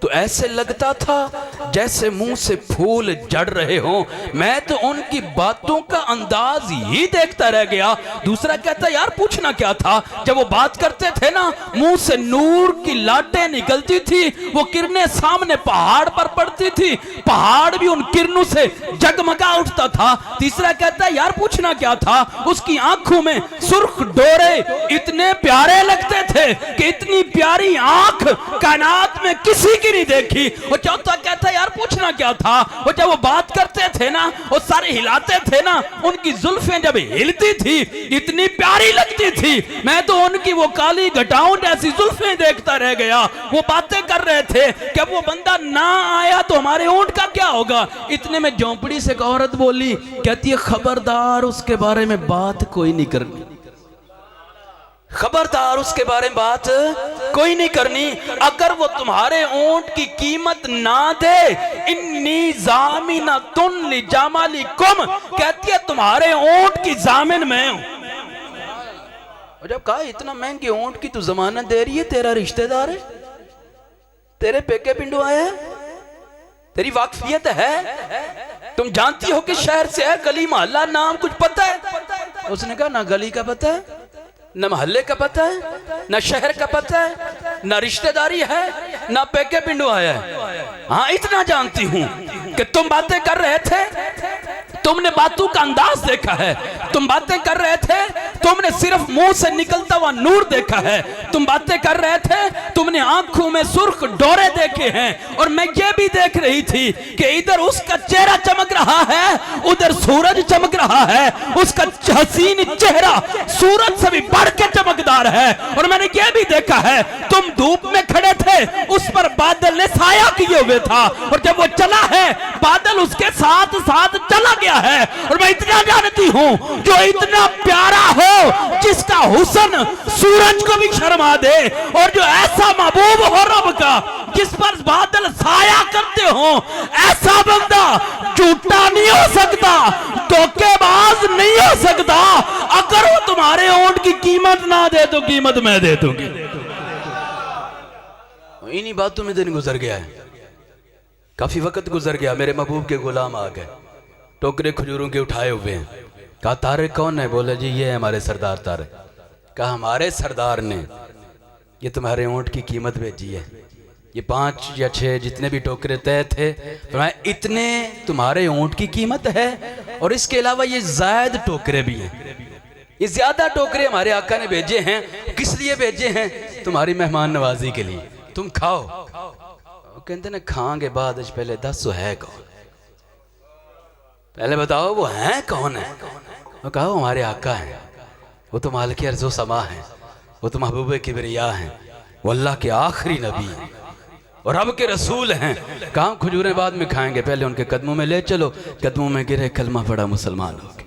तो ऐसे लगता था जैसे मुंह से फूल झड़ रहे हों। मैं तो उनकी बातों का अंदाज ही देखता रह गया। दूसरा कहता यार पूछना क्या था? जब वो बात करते थे ना, मुंह से नूर की लाटें निकलती थी, वो किरणें सामने पहाड़ पर पड़ती थी, पहाड़ भी उन किरणों से जगमगा उठता था। तीसरा कहता यार पूछना क्या था? उसकी आंखों में सुर्ख डोरे इतने प्यारे लगते थे कि इतनी प्यारी आंख कायनात में किसी नहीं देखी। वो चौथा कहता यार पूछना क्या था? वो जब वो बात करते थे ना, वो सारे हिलाते थे ना, उनकी जुल्फें जब हिलती थी इतनी प्यारी लगती थी। मैं तो उनकी वो काली घटाओं जैसी जुल्फें देखता रह गया। वो बातें कर रहे थे कि वो बंदा ना आया तो हमारे ऊंट का क्या होगा। इतने में झोंपड़ी से एक औरत बोली, कहती है खबरदार उसके बारे में बात कोई नहीं करनी, खबरदार उसके बारे में बात कोई नहीं करनी। अगर वो तुम्हारे ऊंट की कीमत ना दे, इन्नी जामिना तुन ली जामाली कुम, कहती है तुम्हारे ऊंट की जामिन मैं हूं। और जब कहा इतना महंगे ऊंट की तू जमानत दे रही है, तेरा रिश्तेदार है, तेरे पेके पिंडू आया है, तेरी वाकफियत है, तुम जानती हो कि शहर से है, गली मोहल्ला नाम कुछ पता है? उसने कहा ना गली का पता है, न मोहल्ले का पता है, न शहर का पता है, न रिश्तेदारी है, न पेके पिंडू आया है। हाँ इतना जानती हूं कि तुम बातें कर रहे थे, तुमने बातों का अंदाज देखा है, तुम बातें कर रहे थे, तुमने सिर्फ मुंह से निकलता हुआ नूर देखा है, तुम बातें कर रहे थे, तुमने आंखों में सुर्ख डोरे देखे हैं, और मैं ये भी देख रही थी कि इधर उसका चेहरा चमक रहा है, उधर सूरज चमक रहा है, उसका हसीन चेहरा सूरज से भी बढ़ के चमकदार है। और मैंने ये भी देखा है तुम धूप में खड़े थे, उस पर बादल ने साया किए हुए था, और जब वो चला है बादल उसके साथ साथ चला गया है। और मैं इतना जानती हूं जो इतना प्यारा हो, जिसका हुस्न सूरज को भी शर्मा दे, और जो ऐसा महबूब हो रब का जिस पर बादल साया करते हो, ऐसा बंदा झूठा नहीं हो सकता, धोखेबाज नहीं हो सकता। अगर वो तुम्हारे ऊंट की कीमत ना दे तो कीमत मैं दे दूंगी। इन्हीं बातों में दिन गुजर गया है, काफी वक्त गुजर गया, मेरे महबूब के गुलाम आ गए, टोकरे खजूरों के उठाए हुए हैं। कहा तारे कौन है? बोले जी ये है हमारे सरदार तारे। कहा हमारे सरदार ने ये तुम्हारे ऊंट की कीमत भेजी है, ये 5 या 6 जितने भी टोकरे तय थे, तो इतने तुम्हारे ऊंट की कीमत है, और इसके अलावा ये जायद टोकरे भी हैं, ये ज्यादा टोकरे हमारे आका ने भेजे हैं। किस लिए भेजे हैं? तुम्हारी मेहमान नवाजी के लिए, तुम खाओ। कहते ना खाएंगे बाद पहले दस है कौन, पहले बताओ वो है कौन है? वो कहा हमारे आका हैं, वो तो मालिक अर्ज़ो समा है, वो तो महबूब किबरिया हैं, वो अल्लाह के आखिरी नबी हैं और रब के रसूल हैं। कहाँ खजूरें बाद में खाएंगे, पहले उनके कदमों में ले चलो, कदमों में गिरे कलमा पड़ा मुसलमान हो गए।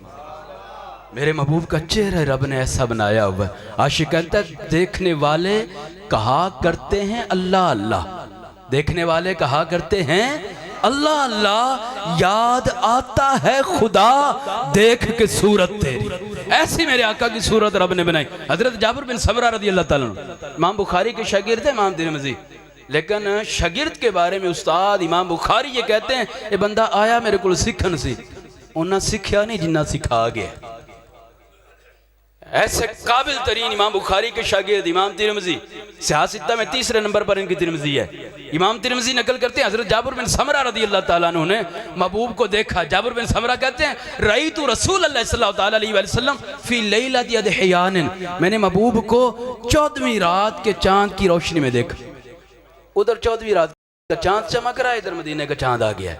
मेरे महबूब का चेहरा रब ने ऐसा बनाया हुआ है। आशिकान तक देखने वाले कहा करते हैं अल्लाह अल्लाह, देखने वाले कहा करते हैं अल्लाह अल्लाह, याद आता है खुदा देख के सूरत तेरी। ऐसी मेरे आका की सूरत रब ने बनाई। हजरत जाबिर बिन समरा रज़ी अल्लाह ताला अन्हु इमाम बुखारी के शागिर्द थे, इमाम तिरमिज़ी, लेकिन शागिर्द के बारे में उस्ताद इमाम बुखारी ये कहते हैं ये बंदा आया मेरे को सीखन सी, उन्हें सीखा नहीं जिन्ना सिखा गया। ऐसे काबिल तरीन इमाम बुखारी के शागिर्द इमाम तिरमिज़ी, सियासत में तीसरे नंबर पर इनकी तिरमिज़ी है। इमाम तिरमिज़ी नकल करते हैं हजरत जाबिर बिन समरा रज़ी अल्लाह ताला अन्हु ने महबूब को देखा। जाबिर बिन समरा कहते हैं रईतु रसूल अल्लाह सल्लल्लाहु अलैहि वसल्लम फी लैलति अदहियान, मैंने महबूब को 14वीं रात के चांद की रोशनी में देखा। उधर 14वीं रात का चांद चमक रहा है, इधर मदीने का चांद आ गया है।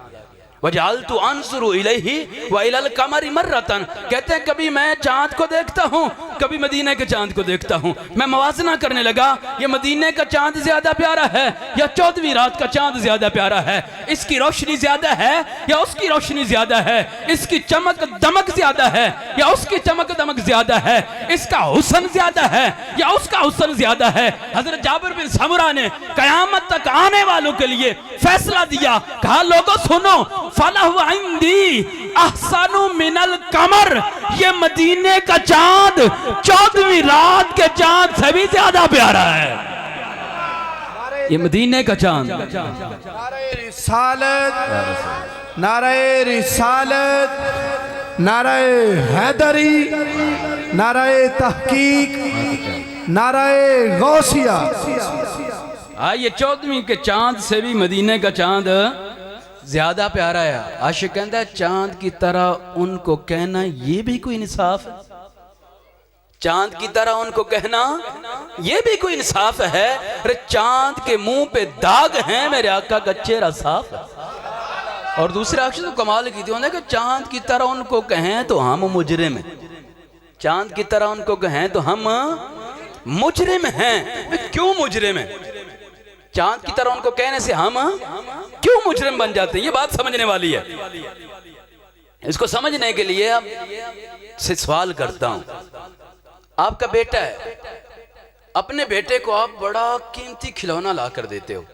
वजालतु अंजुरु इलैहि व इलल कमरि मर्रतन, कहते हैं कभी मैं चांद को देखता हूँ, कभी मदीने के चांद को देखता हूँ। मैं मवाजना करने लगा, ये मदीने का चांद ज्यादा प्यारा है या 14वीं रात का चांद ज्यादा प्यारा है, इसकी रोशनी ज्यादा है या उसकी रोशनी ज्यादा है, इसकी चमक दमक ज्यादा है या उसकी चमक दमक ज्यादा है, इसका हुस्न ज्यादा है या उसका हुस्न ज्यादा है। हजरत जाबिर बिन समरा ने कयामत तक आने वालों के लिए फैसला दिया, कहा लोगों सुनो, फलहु इंदी अहसनु मिनल कमर, ये मदीने का चांद 14वीं रात के चांद से भी ज्यादा प्यारा है। ये मदीने का चांद। नारे रिसालत, नारे रिसालत, नारे हैदरी, नारे तहकीक, नारे गौसिया। ये 14वीं के चांद से भी मदीने का चांद ज्यादा प्यारा है। आशिक कहता है चांद की तरह उनको कहना ये भी कोई इंसाफ है, चांद की तरह उनको कहना ये भी कोई इंसाफ है। अरे चांद के मुंह पे दाग हैं, मेरे आका का चेहरा साफ है। और दूसरे अक्षर तो कमाल की थी कि चांद की तरह उनको कहें तो हम मुजरिम हैं, चांद की तरह उनको कहें तो हम मुजरिम हैं। क्यों मुजरिम हैं? चांद की तरह उनको कहने से हम क्यों मुजरिम बन जाते हैं? ये बात समझने वाली है। इसको समझने के लिए अब से सवाल करता हूं, आपका बेटा है, अपने बेटे को आप बड़ा कीमती खिलौना ला कर देते हो,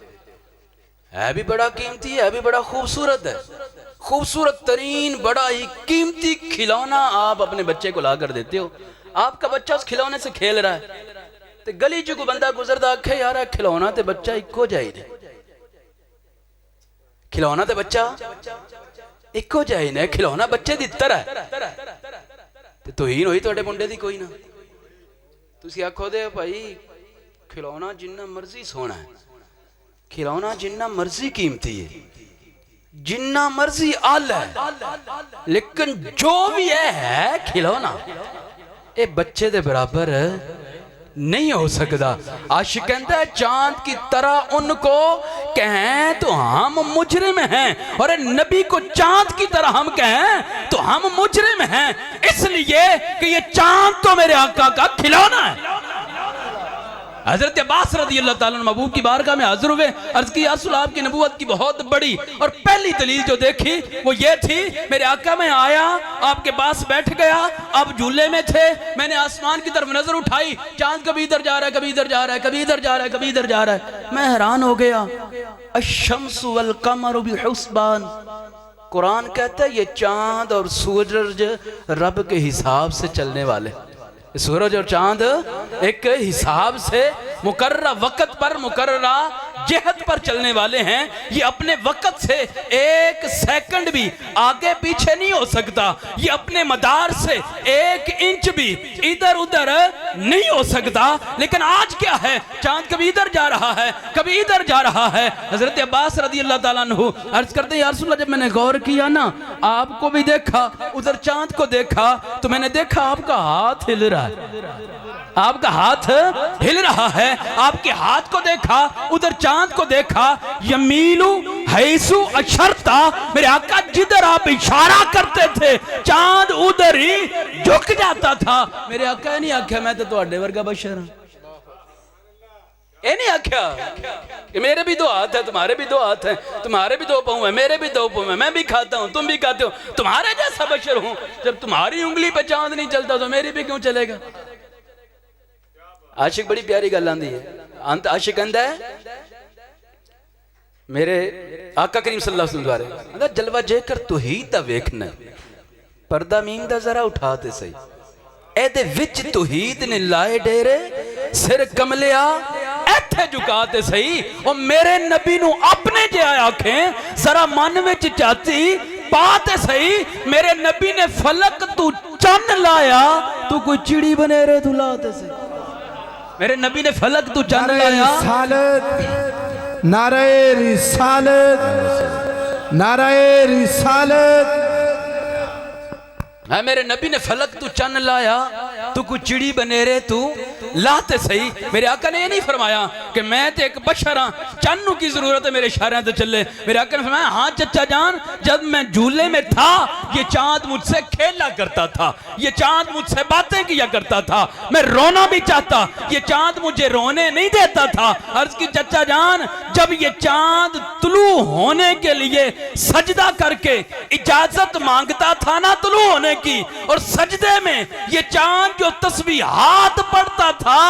है भी बड़ा कीमती है भी बड़ा खूबसूरत है, खूबसूरत तरीन बड़ा ही कीमती खिलौना आप अपने बच्चे को ला कर देते हो। आपका बच्चा उस खिलौने से खेल रहा है तो गली च कोई बंदा गुजरता आखे यार खिलौना तो बच्चा इको जाए खिलौना तो बच्चा इको जाए ने खिलौना बच्चे की तरह है तो ही होई तुहाडे मुंडे दी कोई ना तुसी आखो दे भाई खिलौना जिन्ना मर्जी सोना है खिलौना जिन्ना मर्जी कीमती है जिन्ना मर्जी आल है लेकिन जो भी है खिलौना ये बच्चे दे बराबर नहीं हो सकता। आशिक कहता है चांद की तरह उनको कहें तो हम मुजरिम हैं और नबी को चांद की तरह हम कहें तो हम मुजरिम हैं, इसलिए कि ये चांद तो मेरे आका का खिलौना है। हजरत अब्बास रज़ी अल्लाह ताला अन्हु महबूब की बारगाह में हाजिर हुए, अर्ज की या रसूल अल्लाह आपकी नबूवत की बहुत बड़ी और पहली दलील जो देखी वो ये थी, मेरे आका में आया आपके पास बैठ गया, आप झूले में थे, मैंने आसमान की तरफ नजर उठाई, चांद कभी इधर जा रहा है कभी इधर जा रहा है कभी इधर जा रहा है कभी इधर जा रहा है, मैं हैरान हो गया। अश-शम्सु वल कमरु बिहुस्बान, कुरान कहता है ये चांद और सूरज रब के हिसाब से चलने वाले, सूरज और चांद एक हिसाब से मुकर्रर वक्त पर मुकर्ररा जिहत पर चलने वाले हैं। ये अपने वक्त से एक सेकंड भी आगे पीछे नहीं हो सकता, ये अपने मदार से एक इंच भी इधर उधर नहीं हो सकता। लेकिन आज क्या है, चांद कभी इधर जा रहा है कभी इधर जा रहा है। हजरत अब्बास रज़ी अल्लाह ताला अन्हु अर्ज करते हैं या रसूल अल्लाह, जब मैंने गौर किया ना, आपको भी देखा उधर चांद को देखा तो मैंने देखा आपका हाथ हिल रहा है, आपका हाथ हिल रहा है, आपके हाथ को देखा उधर चांद को देखा, यमीलू हैसु अशरता, मेरे आका जिधर आप इशारा करते थे चांद उधर ही झुक जाता था। मेरे आका नहीं आख्या मैं तो तुहाडे वर्गा बशर हां, ये नहीं आख्या कि मेरे भी दो हाथ है तुम्हारे भी दो हाथ हैं, तुम्हारे भी दो पाँव है मेरे भी दो पाँव है, मैं भी खाता हूं तुम भी खाते हो, तुम्हारे जैसा बशर हूं। जब तुम्हारी उंगली पे चांद नहीं चलता तो मेरी भी क्यों चलेगा। आशिक बड़ी प्यारी गल आंदी है, अंत आशिक कहंदा है मेरे आका करीम सल्लल्लाहु अलैहि वसल्लम द्वारे जलवा जेकर तू ही ता वेखना, पर्दा मीम दा जरा उठा ते सही, एदे विच तौहीद ने लाए डेरे, सिर कमलिया इत्थे झुका ते सही। ओ मेरे नबी नू अपने जे आखें जरा मन विच चाहती पाते सही, मेरे नबी ने फलक तू चन्न लाया तू कोई चिड़ी बने रे तू लाते सही, मेरे नबी ने फलक तू चन्न लाया। नारे रिसालत, नारे रिसालत, मेरे नबी ने फलक तू चन्न लाया तू कोई चिड़ी बने रे तू लाते सही। मेरे आका ने ये नहीं फरमाया कि मैं तो एक बशर हाँ, चन्नू की जरूरत है मेरे इशारे तो चले। मेरे आका ने फरमाया हाँ चचा जान, जब मैं झूले में था ये चांद मुझसे खेला करता था, ये चांद मुझसे बातें किया करता था, मैं रोना भी चाहता ये चांद मुझे रोने नहीं देता था। अर्ज की चचा जान, जब ये चांद तुलू होने के लिए सजदा करके इजाजत मांगता था ना तुलू होने की, और सजदे में ये चांद जो तस्बीहात पढ़ता था,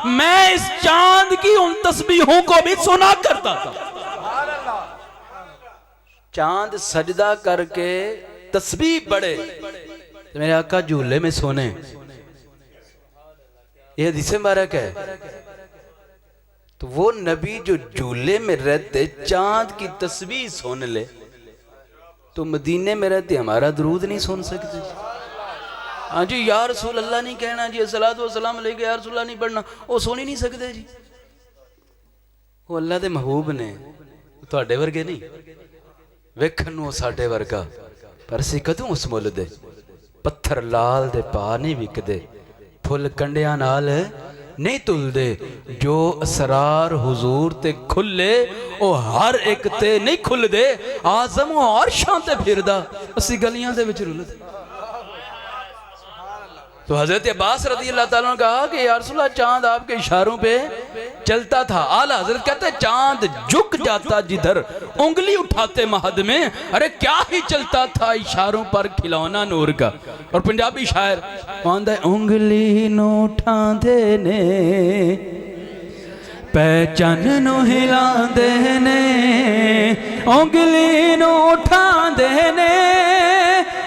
मैं इस चांद की उन तस्बीहों को भी सुना करता था। चांद सजदा करके तस्बीह पढ़े तो मेरे आका झूले में सोने, ये हदीस मुबारक है। तो वो नबी जो झूले में रहते चांद की तस्बीह सुन ले, तो मदीने में रहते हमारा दरूद नहीं सुन सकते। हाँ जी या रसूल अल्लाह नहीं कहना जी, अस्सलातु वस्सलाम अलैका या रसूल अल्लाह नहीं पढ़ना, वो सुन ही नहीं सकते जी। वो अल्लाह दे महबूब ने, तुहाडे वर्गे नहीं, वेखण नूं साडे वर्गा, पर असीं कदों उस मुल दे पत्थर लाल दे पा नहीं विकदे, फुल कंडियां नाल नहीं तुलदे, जो असरार हुजूर ते खुले ओ हर एक ते नहीं खुलदे, आजम और शांते फिरदा असी गलियां दे विच रुलदे। तो हजरत अब्बास रज़ी अल्लाह ताला ने कहा कि या रसूल अल्लाह चांद आपके इशारों पे चलता था। आला हजरत कहते चांद झुक जाता जिधर उंगली उठाते महद में, अरे क्या ही चलता था इशारों पर खिलौना नूर का। और पंजाबी शायर कहता है उंगली नू उठांदे ने पहचान नू हिलांदे ने, उंगली नू उठांदे ने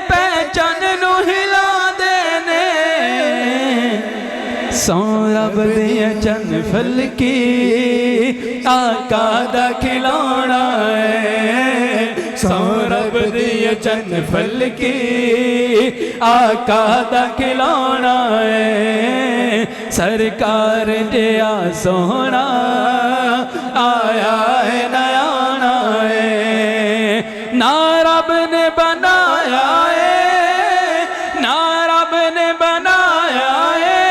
पहचान नू हिलांदे ने, सौ रब दिया चन फल की आका दा खिलौना है, सौ रब दिया चन फल की आका दा खिलौना है। सरकार जिया सोहना आया है नयाना है, ना रब ने बनाया है, ना रब ने बनाया है,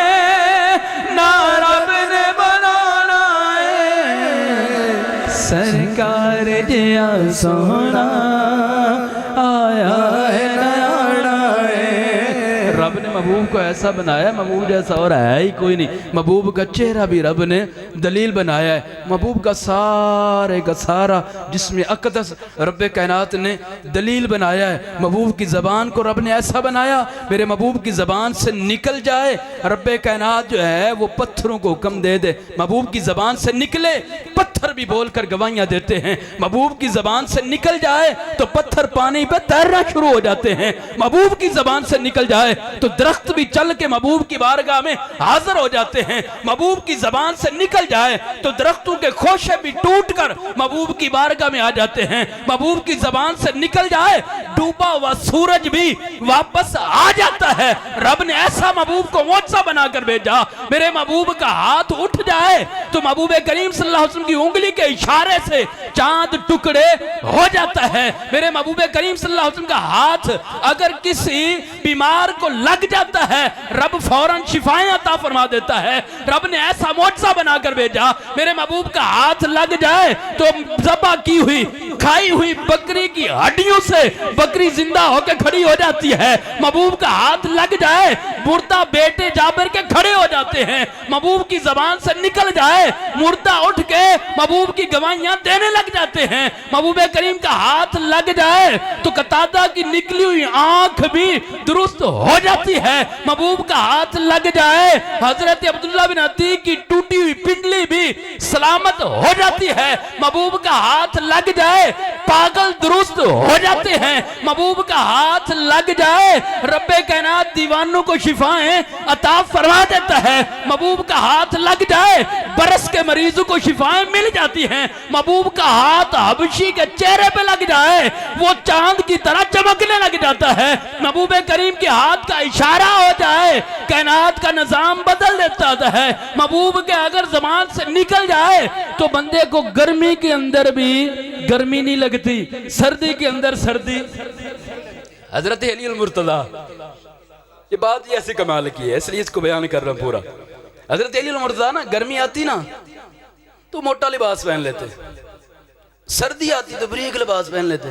ना रब ने बनाना है। सरकार जिया सोहना आया है नयाना है। रब ने महबूब को ऐसा बनाया, महबूब जैसा और है ही कोई नहीं। महबूब का चेहरा भी रब ने दलील बनाया है। महबूब का सारे का सारा जिसमें अक़दस रब कायनात ने दलील बनाया है। महबूब की ज़बान को रब ने ऐसा बनाया, मेरे महबूब की ज़बान से निकल जाए, रब कायनात जो है वो पत्थरों को हुक्म दे दे, महबूब की ज़बान से निकले पत्थर भी बोलकर गवाहियाँ देते हैं। महबूब की ज़बान से निकल जाए तो पत्थर पानी पे तैरना शुरू हो जाते हैं। महबूब की ज़बान से निकल जाए तो दरख्त भी चल के महबूब की बारगाह में हाजिर हो जाते हैं। महबूब की ज़बान से निकल जाए तो दरख्तों के खोशे भी टूटकर महबूब की बारगाह में आ जाते हैं। महबूब की ज़बान से निकल जाए डूबा हुआ सूरज भी वापस आ जाता है। रब ने ऐसा महबूब को मोज़ा बनाकर भेजा, मेरे महबूब का हाथ उठ जाए तो महबूब करीम सल्लल्लाहु अलैहि वसल्लम की उंगली के इशारे से चांद टुकड़े हो जाता है। मेरे महबूब करीम सल्लल्लाहु अलैहि वसल्लम का हाथ अगर किसी बीमार को लग जाता है, रब फौरन शिफाएं अता फरमा देता है। रब ने ऐसा मोज़ा बनाकर भेजा, मेरे महबूब का हाथ लग जाए तो ज़बा की हुई खाई हुई बकरी की हड्डियों से बकरी जिंदा होकर खड़ी हो जाती है। महबूब का हाथ लग जाए मुर्दा बेटे जाबिर के खड़े हो जाते हैं। महबूब की ज़बान से निकल जाए मुर्दा उठ के महबूब की गवाहियां देने लग जाते हैं। महबूब करीम का हाथ लग जाए तो कतादा की निकली हुई आंख भी दुरुस्त हो जाती है। महबूब का हाथ लग जाए हजरत अब्दुल्ला बिन अतीक की टूटी हुई पिंडली भी सलामत हो जाती है। महबूब का हाथ लग जाए पागल दुरुस्त हो जाते हैं। महबूब का हाथ लग जाए रब्बे कायनात दीवानों को शिफाएं अता फरमा देता है। महबूब का हाथ लग जाए बरस के मरीजों को शिफाएं मिल जाती हैं। महबूब का हाथ हबशी के चेहरे पे लग जाए वो चांद की तरह चमकने लग जाता है। महबूब करीम के हाथ का इशारा हो जाए कायनात का निजाम बदल देता है। महबूब के अगर ज़बान से निकल जाए तो बंदे को गर्मी के अंदर भी गर्मी नहीं लगती, सर्दी के अंदर सर्दी। हजरत अली अल-मुर्तज़ा, ये बात ही ऐसे कमाल की है इसलिए इसको बयान कर रहा हूं पूरा। हजरत अली अल-मुर्तज़ा ना गर्मी आती ना तो मोटा लिबास पहन लेते, सर्दी आती तो बरीक लिबास पहन लेते।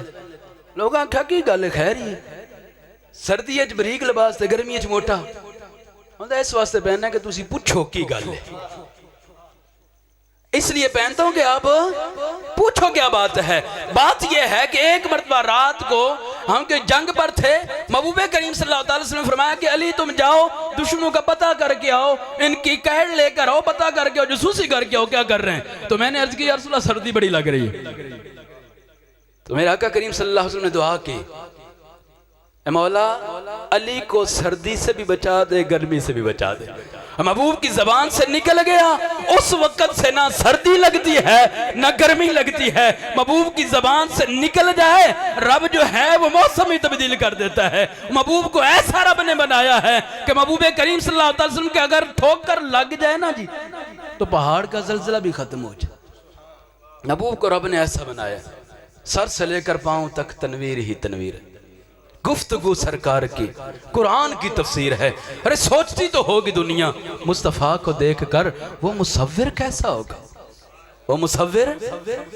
लोग आख्या की गल खैर ही सर्दी च बरीक लिबास ते गर्मी च मोटा इस वास्ते पहनना कि तुसी पूछो की गल है, इसलिए पहनता हूं कि आप पूछो क्या बात है। बात यह है कि एक मर्तबा रात को हम के जंग पर थे, महबूब करीम सल्लल्लाहु अलैहि वसल्लम ने फरमाया कि अली तुम जाओ दुश्मनों का पता करके आओ, इनकी कहड़ लेकर आओ, पता करके आओ, जासूसी करके आओ क्या कर रहे हैं। तो मैंने अर्ज की या रसूल अल्लाह सर्दी बड़ी लग रही है। तो मेरे आका करीम सल्लल्लाहु अलैहि वसल्लम ने दुआ की, ए मौला अली को सर्दी से भी बचा दे गर्मी से भी बचा दे। महबूब की ज़बान से निकल गया उस वक़्त से ना सर्दी लगती है ना गर्मी लगती है। महबूब की ज़बान से निकल जाए रब जो है वो मौसम ही तब्दील कर देता है। महबूब को ऐसा रब ने बनाया है कि महबूब करीम सल्लल्लाहु अलैहि वसल्लम के अगर ठोकर लग जाए ना जी तो पहाड़ का ज़लज़ला भी खत्म हो जाए। महबूब को रब ने ऐसा बनाया, सर से लेकर पांव तक तनवीर ही तनवीर है। गुफ्तगू सरकार की कुरान की तफसीर है। अरे सोचती तो होगी दुनिया मुस्तफ़ा को देखकर वो मुसव्विर कैसा होगा, वो मुसव्विर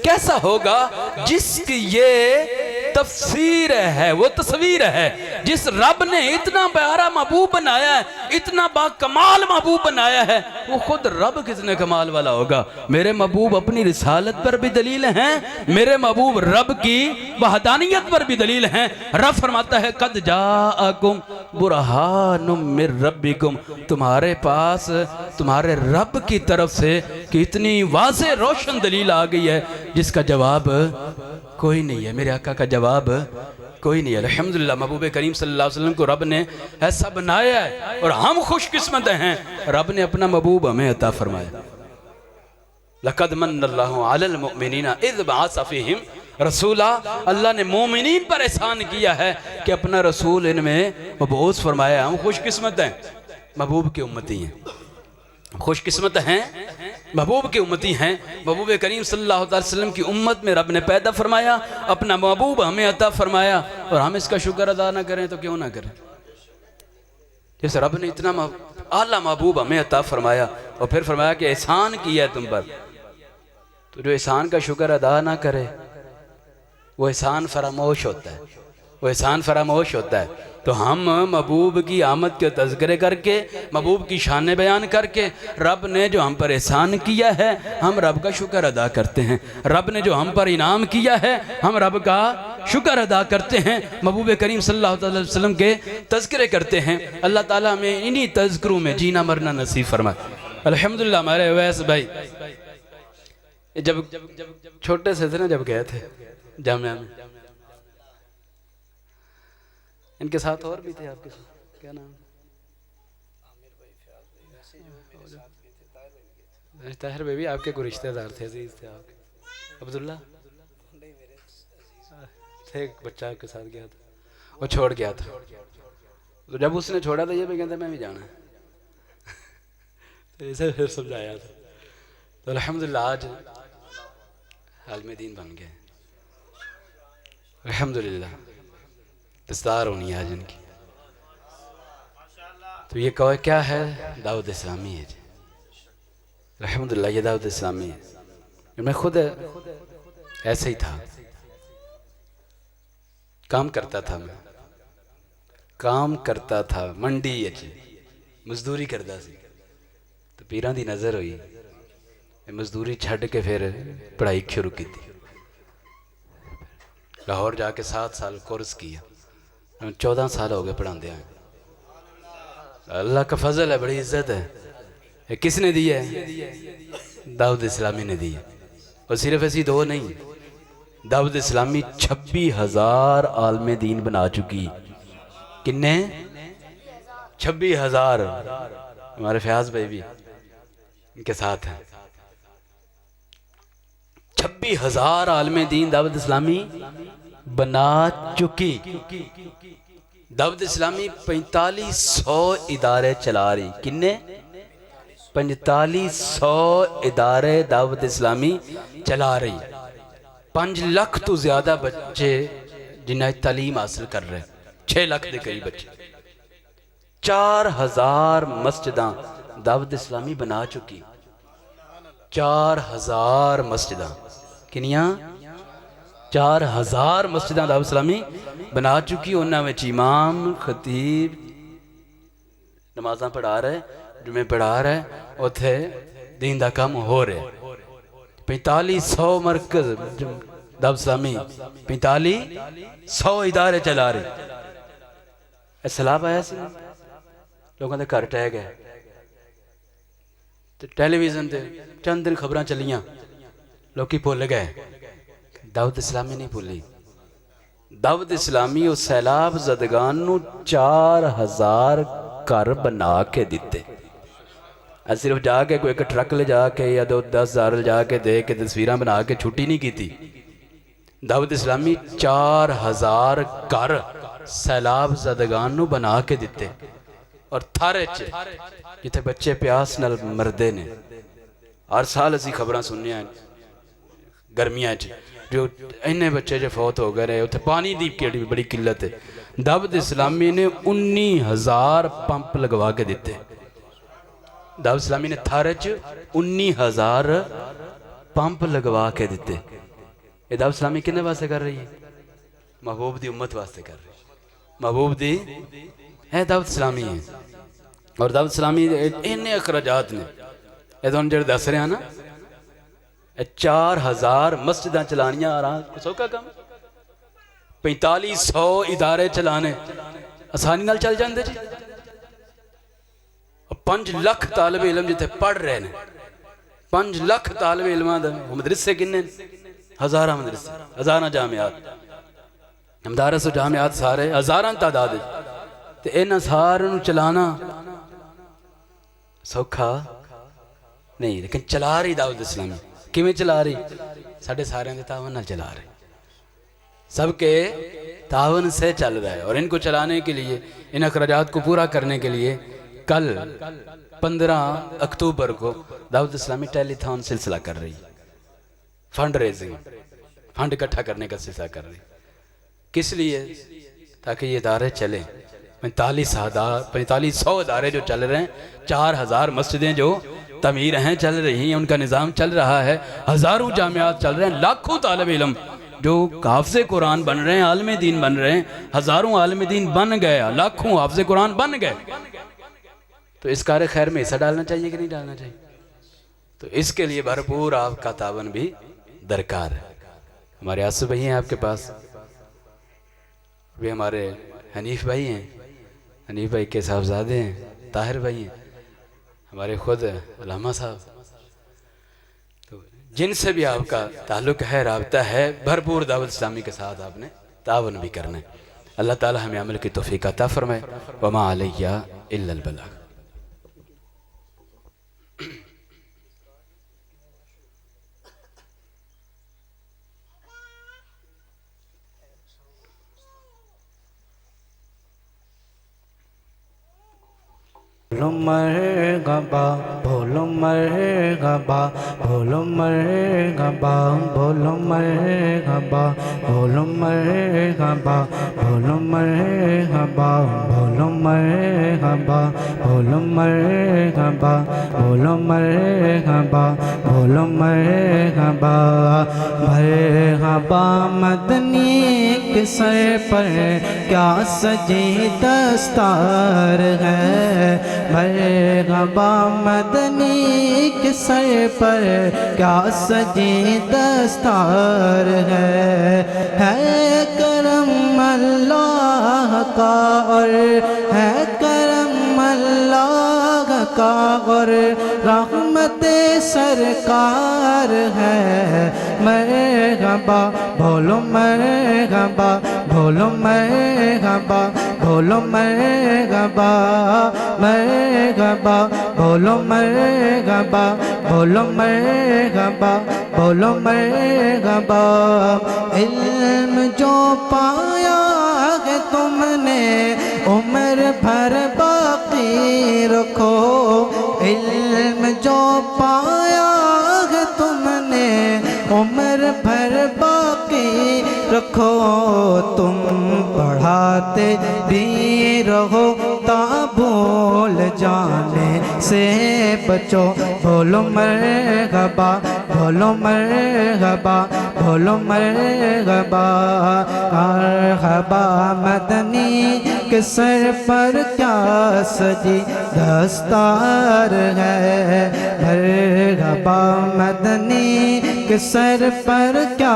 कैसा होगा जिसकी ये तफसीर है, वो तस्वीर है। जिस रब ने इतना प्यारा महबूब बनाया है, इतना बाकमाल महबूब बनाया है, वो खुद रब कितने कमाल वाला होगा। मेरे महबूब अपनी रिसालत पर भी दलील हैं, मेरे महबूब रब की वहदानियत पर भी दलील हैं। रब फरमाता है कद जाअकुम बुरहानुम मिर रब्बिकुम, तुम्हारे पास तुम्हारे रब की तरफ से कितनी वाज़ेह रोशन दलील आ गई है जिसका जवाब कोई नहीं है। मेरे आका का जवाब कोई नहीं। अल्हम्दुलिल्लाह महबूब करीम सल्लल्लाहु अलैहि वसल्लम को रब ने ऐसा बनाया है और हम खुशकिस्मत हैं, रब ने अपना महबूब हमें अता फरमाया। लक़द मन्नल्लाहु अलल मुमिनीना इज़ बअस फ़ीहिम रसूला, अल्लाह ने मोमिनीन पर एहसान किया है कि अपना रसूल इनमें मबऊस फरमाया। हम खुशकिस्मत हैं, महबूब की उम्मती हैं, खुशकिस्मत हैं, महबूब की उम्मती हैं। महबूब करीम सल्लल्लाहु अलैहि वसल्लम की उम्मत में रब ने पैदा फरमाया, अपना महबूब हमें अता फरमाया, और हम इसका शुक्र अदा ना करें तो क्यों ना करें। जैसे रब ने इतना आला महबूब हमें अता फरमाया और फिर फरमाया कि एहसान किया है तुम पर, तो जो एहसान का शुक्र अदा ना करे वो एहसान फरामोश होता है, वो एहसान फरामोश होता है। तो हम महबूब की आमद के तज़किरे करके, महबूब की शान बयान करके, रब ने जो हम पर एहसान किया है हम रब का शुक्र अदा करते हैं। रब ने जो हम पर इनाम किया है हम रब का शुक्र अदा करते हैं, महबूब करीम सल्लल्लाहु अलैहि वसल्लम के तज़किरे करते हैं। अल्लाह ताला हमें इन्हीं तज़किरों में जीना मरना नसीब फरमाए। अल्हम्दुलिल्लाह हमारे वैस भाई जब छोटे से थे ना, जब गए थे जामिया में, इनके साथ और भी थे, आपके साथ क्या नाम? ताहिर बेबी आपके कोई रिश्तेदार थे, अजीज थे आपके। अब्दुल्ला थे, एक बच्चा के साथ गया था, वो छोड़ गया था। तो जब उसने छोड़ा था ये भी कहता मैं भी जाना है तो इसे फिर समझाया था। तो अल्हम्दुलिल्लाह आज आलिम दीन बन गए, अल्हम्दुलिल्लाह। दस्तार होनी है आज इनकी। तो ये कहो क्या है? दावत इस्लामी है जी, अल्हम्दुलिल्लाह ये दावत इस्लामी है। मैं खुद ऐसे ही था, काम करता था, मैं काम करता था मंडी अच्छी मजदूरी करता सी। तो पीरां दी नज़र हुई, मजदूरी छड़ के फिर पढ़ाई शुरू की थी। लाहौर जाके 7 साल कोर्स किया, 14 साल हो गए पढ़ाते हैं। अल्लाह का फजल है, बड़ी इज्जत है। ये किसने दी है? दाऊद इस्लामी ने दी है। और सिर्फ ऐसी दो नहीं, दाऊद इस्लामी 26,000 आलमे दीन बना चुकी। किन्ने? 26,000। हमारे फयाज भाई भी इनके साथ हैं। 26,000 आलमे दीन दावत इस्लामी बना चुकी। दावत इस्लामी 4500 इदारे चला रही। किन्ने? 4500 इदारे दावत इस्लामी चला रही। 5 लाख तो ज्यादा बच्चे जिन्हें तालीम हासिल कर रहे, 6 लाख के करीब बच्चे। 4000 मस्जिदां दावत इस्लामी बना चुकी। 4000 मस्जिदां। किनिया? 4000 मस्जिदां दावत इस्लामी बना चुकी। उन्हां विच इमाम खतीब नमाज़ां पढ़ा रहे, जुमे पढ़ा रहे, उथे दीन दा काम हो रहा। 4500 मरकज दावत इस्लामी, 4500 इदारे चला रहे। सलाह आया सी, लोगों के घर टह गए। तो टेलीविजन से चंद दिन खबर चलियां, लोग भुल गए। दावत इस्लामी नहीं भुली। दावत इस्लामी उस सैलाब जदगान नूं 4000 घर बना के दिते। सिर्फ जाके कोई एक ट्रक ले जाके या 10,000 ले जाके दे के तस्वीर बना के छुट्टी नहीं की थी। दावत इस्लामी 4000 घर सैलाब जदगान नूं बना के दिते। और थारे च जिथे बच्चे प्यास नाल मरदे ने, हर साल असी खबर सुनने गर्मियां च जो इन्ने बच्चे जो फौत हो गए, उत्थे पानी की केड़ी बड़ी किल्लत है। दावत इस्लामी ने 19,000 पंप लगवा के दिते। दावत इस्लामी ने थारे च 19,000 पंप लगवा के दिते। ये दावत इस्लामी किन्ने वास्ते कर रही है? महबूब दी उम्मत वास्ते कर रही है। महबूब दी है दावत इस्लामी है। और दावत इस्लामी इन्ने अखराजात ने, ये तो जो दस रहे हैं ना, 4000 मस्जिदां चलानियां आराम सौखा काम। 4500 इदारे चलाने आसानी नाल चल जाते जी। 5 लाख तालिब इलम जिथे पढ़ रहे हैं, 5 लाख तालिब इलमां दे मदरसे किन्ने? हज़ारां मदरसे, हज़ारां जामियात, मदारस जामियात सारे हज़ारां तादाद ते इन्हां सारिਆਂ ਨੂੰ चलाना सौखा नहीं, लेकिन चला रही दाऊद इस्लामी किवें चला रही? साढ़े सारे के तावन नाल चला रहे, सबके तावन से चल रहा है। और इनको चलाने के लिए, इन अखराजात को पूरा करने के लिए कल 15 अक्टूबर को दाऊद इस्लामी टेलीथॉन सिलसिला कर रही, फंड रेजिंग, फंड इकट्ठा करने का सिलसिला कर रही। किस लिए? ताकि ये इदारे चलें। 4500 इदारे जो चल रहे हैं, 4000 मस्जिदें जो तमीर हैं चल रही हैं, उनका निज़ाम चल रहा है, हज़ारों जामियात चल रहे हैं, लाखों तालिब इल्म जो हाफ़िज़े कुरान बन रहे हैं, आलिम दीन बन रहे हैं, हज़ारों आलिम दीन बन गए, लाखों हाफ़िज़े कुरान बन गए। तो इस कार्य खैर में हिस्सा डालना चाहिए कि नहीं डालना चाहिए? तो इसके लिए भरपूर आपका तावन भी दरकार है। हमारे आसिफ भाई हैं आपके पास, वे हमारे हनीफ भाई हैं, हनीफ भाई के साहबजादे हैं, ताहिर भाई हैं, हमारे खुद अल्लामा साहब। तो जिनसे भी आपका ताल्लुक़ है, राब्ता है, भरपूर दावत इस्लामी के साथ आपने तावन भी करना है। अल्लाह ताला हमें अमल की तौफ़ीक़ अता फ़रमाए। वमा अलैया इल्लल बलाग। भोलो मरहबा, भोलो मरहबा, भोलो मरहबा, भोलो मरहबा, भोलो मरहबा, भोलो मरहबा, भोलो मरहबा, भोलो मरहबा, भोलो मरहबा, भोलो मरहबा। मरहबा मदनी के सर पर क्या सजी दस्तार है, मरहबा मदनी के सर पर क्या सजी दस्तार है करम अल्लाह का और है करम अल्लाह का और रहमत सरकार है। मरहबा बोलो मरहबा, बोलो मरहबा, बोलो मरहबा, मरहबा बोलो मरहबा, बोलो मरहबा, बोलो मरहबा। इल्म जो पाया है तुमने उम्र भर बाकी रखो, इल्म जो पाया है तुमने उम्र भर बाकी रखो। तुम पढ़ाते भी रहो ता भूल जाने से बचो। बोलो मरहबा, बोलो मरहबा, बोलो मरहबा। मरहबा मदनी के सर पर क्या सजी दस्तार है, मरहबा मदनी के सर पर क्या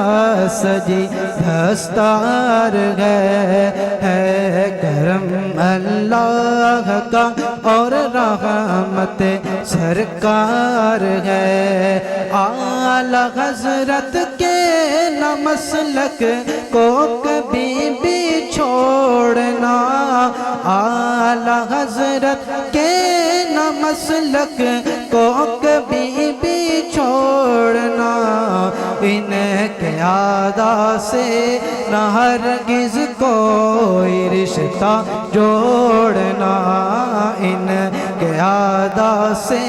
सजी दस्तार है करम अल्लाह का और रहमत सरकार है। आला हज़रत के न मसलक को कभी भी छोड़ना, आला हज़रत के न मसलक को कभी भी छोड़ना। इनके आदा से न हरगिज़ कोई रिश्ता जोड़ना, इनके आदा से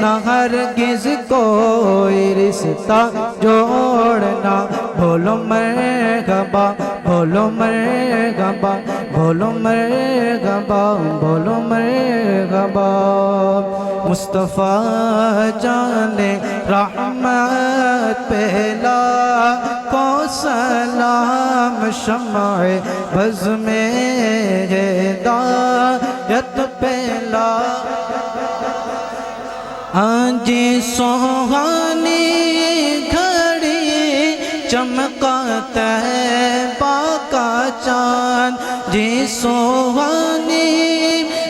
न हरगिज़ कोई रिश्ता जोड़ना। बोलो मरहबा, बोलो मरहबा, बोलो मरहबा, बोलो मरहबा। मुस्तफ़ा जाने रहमत पहला को सलाम शम्अ बज़ में हिदायत पहला। आजी सुहानी घड़ी चमकाता है बाका चाँद, जी सुहानी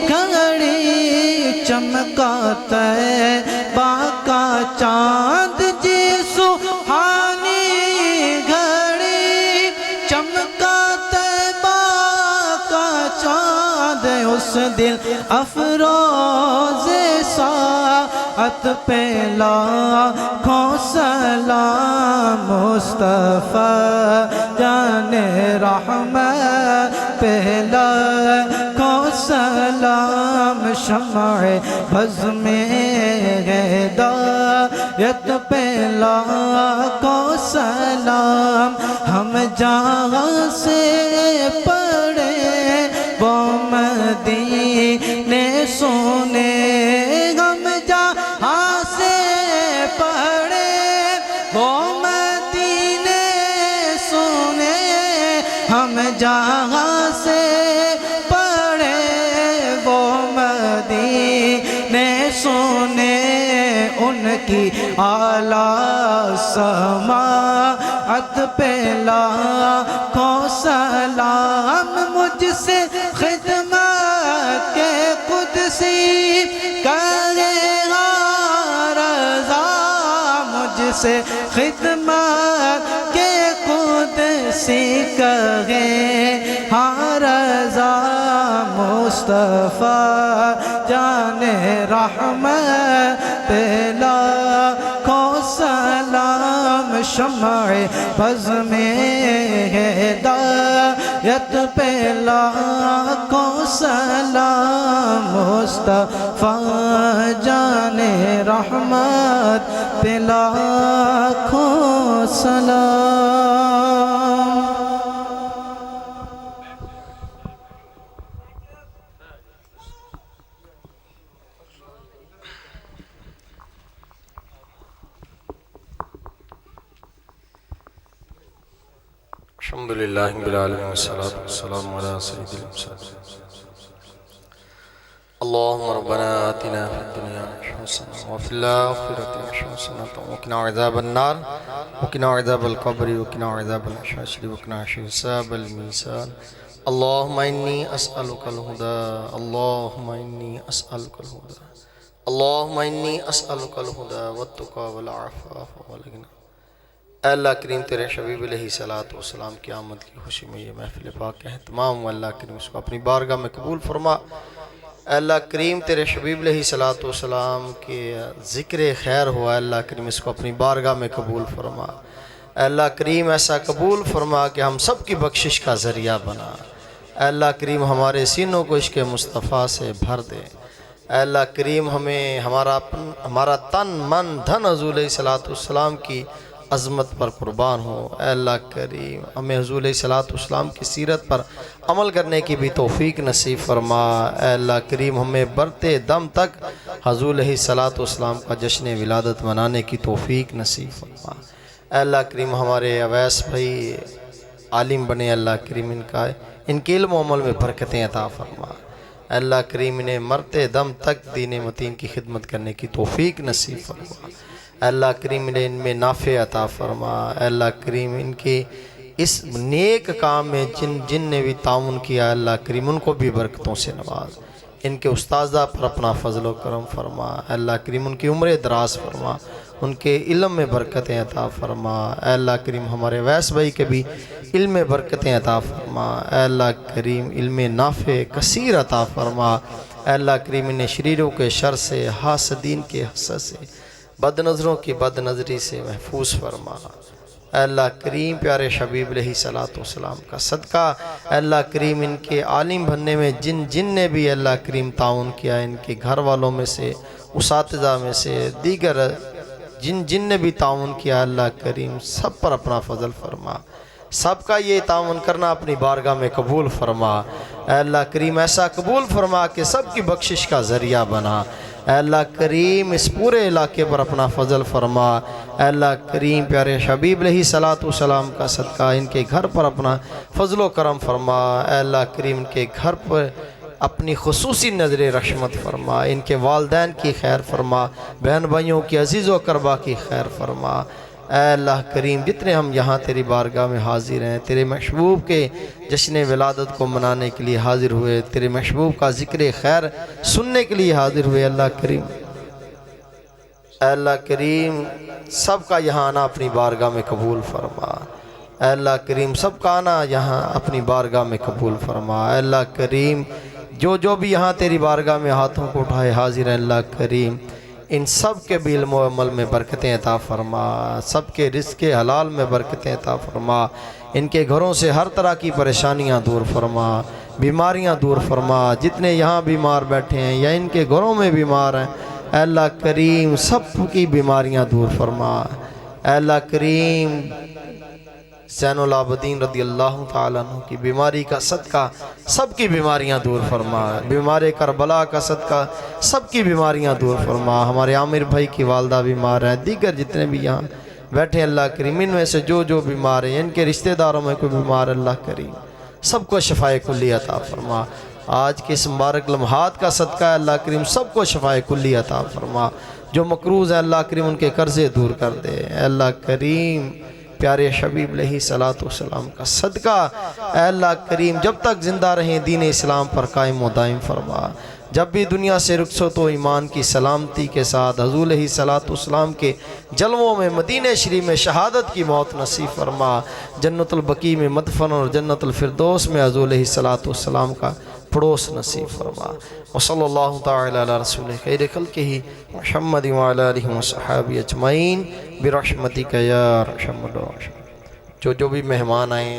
घड़ी चमकाता है बाका चाँद, जी सुहानी घड़ी चमकाता दिल अफरोज़ साअत पे लाखों सलाम मुस्तफ़ा जाने रहमत पे लाखों सलाम शम्अ बज़ में हिदायत पे लाखों सलाम हम जहाँ से पढ़े वो मदीने सुने हम जहाँ से पढ़े वो मदीने सुने हम जहाँ से पढ़े वो मदीने सुने उनकी आला समाअत पे लाखों सलाम मुझसे खिदमत के कुदसी करेगा रज़ा मुझसे खिदमत के कुदसी कहे हाँ रज़ा मुस्तफ़ा जाने रहमत पे लाखों सलाम शम्अ बज़ में हिदायत पे लाखों सलाम मुस्तफ़ा जाने रहमत पे लाखों सलाम। अल्हम्दुलिल्लाहि रब्बिल आलमीन वस्सलातु वस्सलामु अला सय्यिदिल मुरसलीन अल्लाहुम्मा रब्बना आतिना फिद दुनिया हसनह व फिल आखिरति हसनह व क़िना अज़ाबन नार व क़िना अज़ाबल क़ब्र व क़िना अज़ाबल हश्र व क़िना हिसाबल मीज़ान अल्लाहुम्मा इन्नी अस्अलुकल हुदा अल्लाहुम्मा इन्नी अस्अलुकल हुदा अल्लाहुम्मा इन्नी अस्अलुकल हुदा वत्तुक़ा वल आफ़ाफ़ वल गिना। अल्लाह करीम तेरे शबीब अलैहिस्सलातु वस्सलाम की आमद की खुशी में ये महफ़िल पाक है तमाम अल्लाह करीम उसको अपनी बारगाह में कबूल फरमा। अल्लाह करीम तेरे शबीब अलैहिस्सलातु वस्सलाम के ज़िक्र खैर हुआ अल्लाह करीम इसको अपनी बारगाह में कबूल फरमा। अल्लाह करीम ऐसा कबूल फरमा कि हम सब की बख्शिश का ज़रिया बना। अल्लाह करीम हमारे सीनों को इश्क़ मुस्तफ़ा से भर दे। अल्लाह करीम हमें हमारा तन मन धन हुज़ूर अलैहिस्सलातु वस्सलाम की अज़मत पर कुर्बान हो। अल्लाह करीम हमें हुज़ूर अलैहिस्सलातु वस्सलाम की सीरत पर अमल करने की भी तौफ़ीक नसीब फरमा। अल्लाह करीम हमें बरते दम तक हुज़ूर अलैहिस्सलातु वस्सलाम का जश्न विलादत मनाने की तौफ़ीक नसीब फरमा। अल्लाह करीम हमारे अवैस भाई आलिम बने। अल्लाह करीम इनके इल्म अमल में बरकतें अता फरमा। अल्लाह करीम इन्हें मरते दम तक दीन मतीन की खिदमत करने की तौफ़ीक नसीब फरमा। अल्लाह करीम ने इनमें नाफ़े अता फरमा। अल्लाह करीम इनके इस नेक काम में जिन ने भी ताउन किया अल्लाह करीम उनको भी बरकतों से नवाज। इनके उस्ताज़ा पर अपना फ़ज़ल व करम फरमा। अल्लाह करीम उनकी उम्र दराज फरमा, उनके इल्म में बरकतें अता फरमा। अल्लाह करीम हमारे वैस भाई के भी इल्म में बरकतें अता फरमा। अल्लाह करीम इल्म नाफ़े कसीर अता फरमा। अल्लाह करीम इन्हें शरीरों के शर से, हासदीन के हसद से, बदनज़रों की बदनज़री से महफूज फरमा। अल्लाह करीम प्यारे शबीब अलैहिस्सलातु वस्सलाम का सदका अल्लाह करीम इनके आलिम बनने में जिन ने भी अल्लाह करीम ताउन किया, इनके घर वालों में से, उसातिज़ा में से, दीगर जिन ने भी ताउन किया अल्लाह करीम सब पर अपना फ़ज़ल फरमा। सबका ये ताउन करना अपनी बारगाह में कबूल फरमा। अल्लाह करीम ऐसा कबूल फरमा कि सब की बख्शिश का ज़रिया बना। अल्लाह करीम इस पूरे इलाके पर अपना फ़ज़ल फरमा। अल्लाह करीम प्यारे शबीब अलैहिस्सलातु वस्सलाम का सदका इनके घर पर अपना फ़ज़ल करम फरमा। अल्लाह करीम इनके घर पर अपनी खुसूसी नज़र रहमत फरमा। इनके वालदैन की खैर फरमा, बहन भाइयों की अज़ीज़ व करबा की खैर फरमा। अल्लाह करीम जितने हम यहाँ तेरी बारगाह में हाजिर हैं, तेरे महबूब के जश्न विलादत को मनाने के लिए हाजिर हुए, तेरे महबूब का ज़िक्र खैर सुनने के लिए हाजिर हुए, अल्लाह करीम सबका यहाँ आना अपनी बारगाह में कबूल फरमा। अल्लाह करीम सबका आना यहाँ अपनी बारगाह में कबूल फरमा। अल्लाह करीम जो जो भी यहाँ तेरी बारगाह में हाथों को उठाए हाजिर हैं अल्लाह करीम, इन सब के भी इल्म व अमल में बरकतें अता फरमा, सब के रिज़्क़ हलाल में बरकतें अता फरमा, इनके घरों से हर तरह की परेशानियाँ दूर फरमा, बीमारियाँ दूर फरमा। जितने यहाँ बीमार बैठे हैं या इनके घरों में बीमार हैं अल्लाह करीम सब की बीमारियाँ दूर फरमा। अल्लाह करीम ज़ैनुल आबदीन रज़ी अल्लाह तआला अन्हु की बीमारी का सदका सबकी बीमारियां दूर फरमा, बीमार करबला का सदका सबकी बीमारियां दूर फरमा। हमारे आमिर भाई की वालदा बीमार है, दीगर जितने भी यहाँ बैठे अल्लाह करीम इनमें से जो जो बीमार हैं, इनके रिश्तेदारों में कोई बीमार अल्लाह करीम सबको शफ़ाए कुल्ली अता फरमा। आज के इस मुबारक लम्हात का सदका अल्लाह करीम सबको शफ़ाए कुल्ली अता फरमा। जो मकरूज़ है अल्लाह करीम उनके कर्ज़े दूर कर दे अल्लाह करीम। प्यारे शबीब अलैहिस्सलातु वस्सलाम का सदका अल्लाह करीम जब तक ज़िंदा रहें दीन इस्लाम पर कायम व दायम फरमा। जब भी दुनिया से रुखसत तो ईमान की सलामती के साथ हुज़ूर अलैहिस्सलातु वस्सलाम के जलवों में मदीने शरीफ में शहादत की मौत नसीब फरमा। जन्नतुल बकी में मदफन और जन्नतुल फिरदौस में हुज़ूर अलैहिस्सलातु वस्सलाम का पड़ोस नसीब फरमा। व सल्लल्लाहु तआला अला रसूलिल खैर खल्क़िही मुहम्मद व अला आलिहि व सहाबिहि अजमईन बिरहमतिका या अरहमर राहिमीन। जो भी मेहमान आए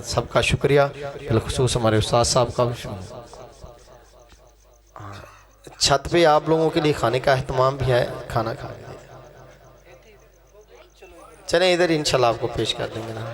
सबका शुक्रिया, बिलखुसूस हमारे उस्ताद साहब का भी शुक्रिया। छत पे आप लोगों के लिए खाने का अहतमाम भी है, खाना खाने चलें इधर इंशाल्लाह आपको पेश कर देंगे ना।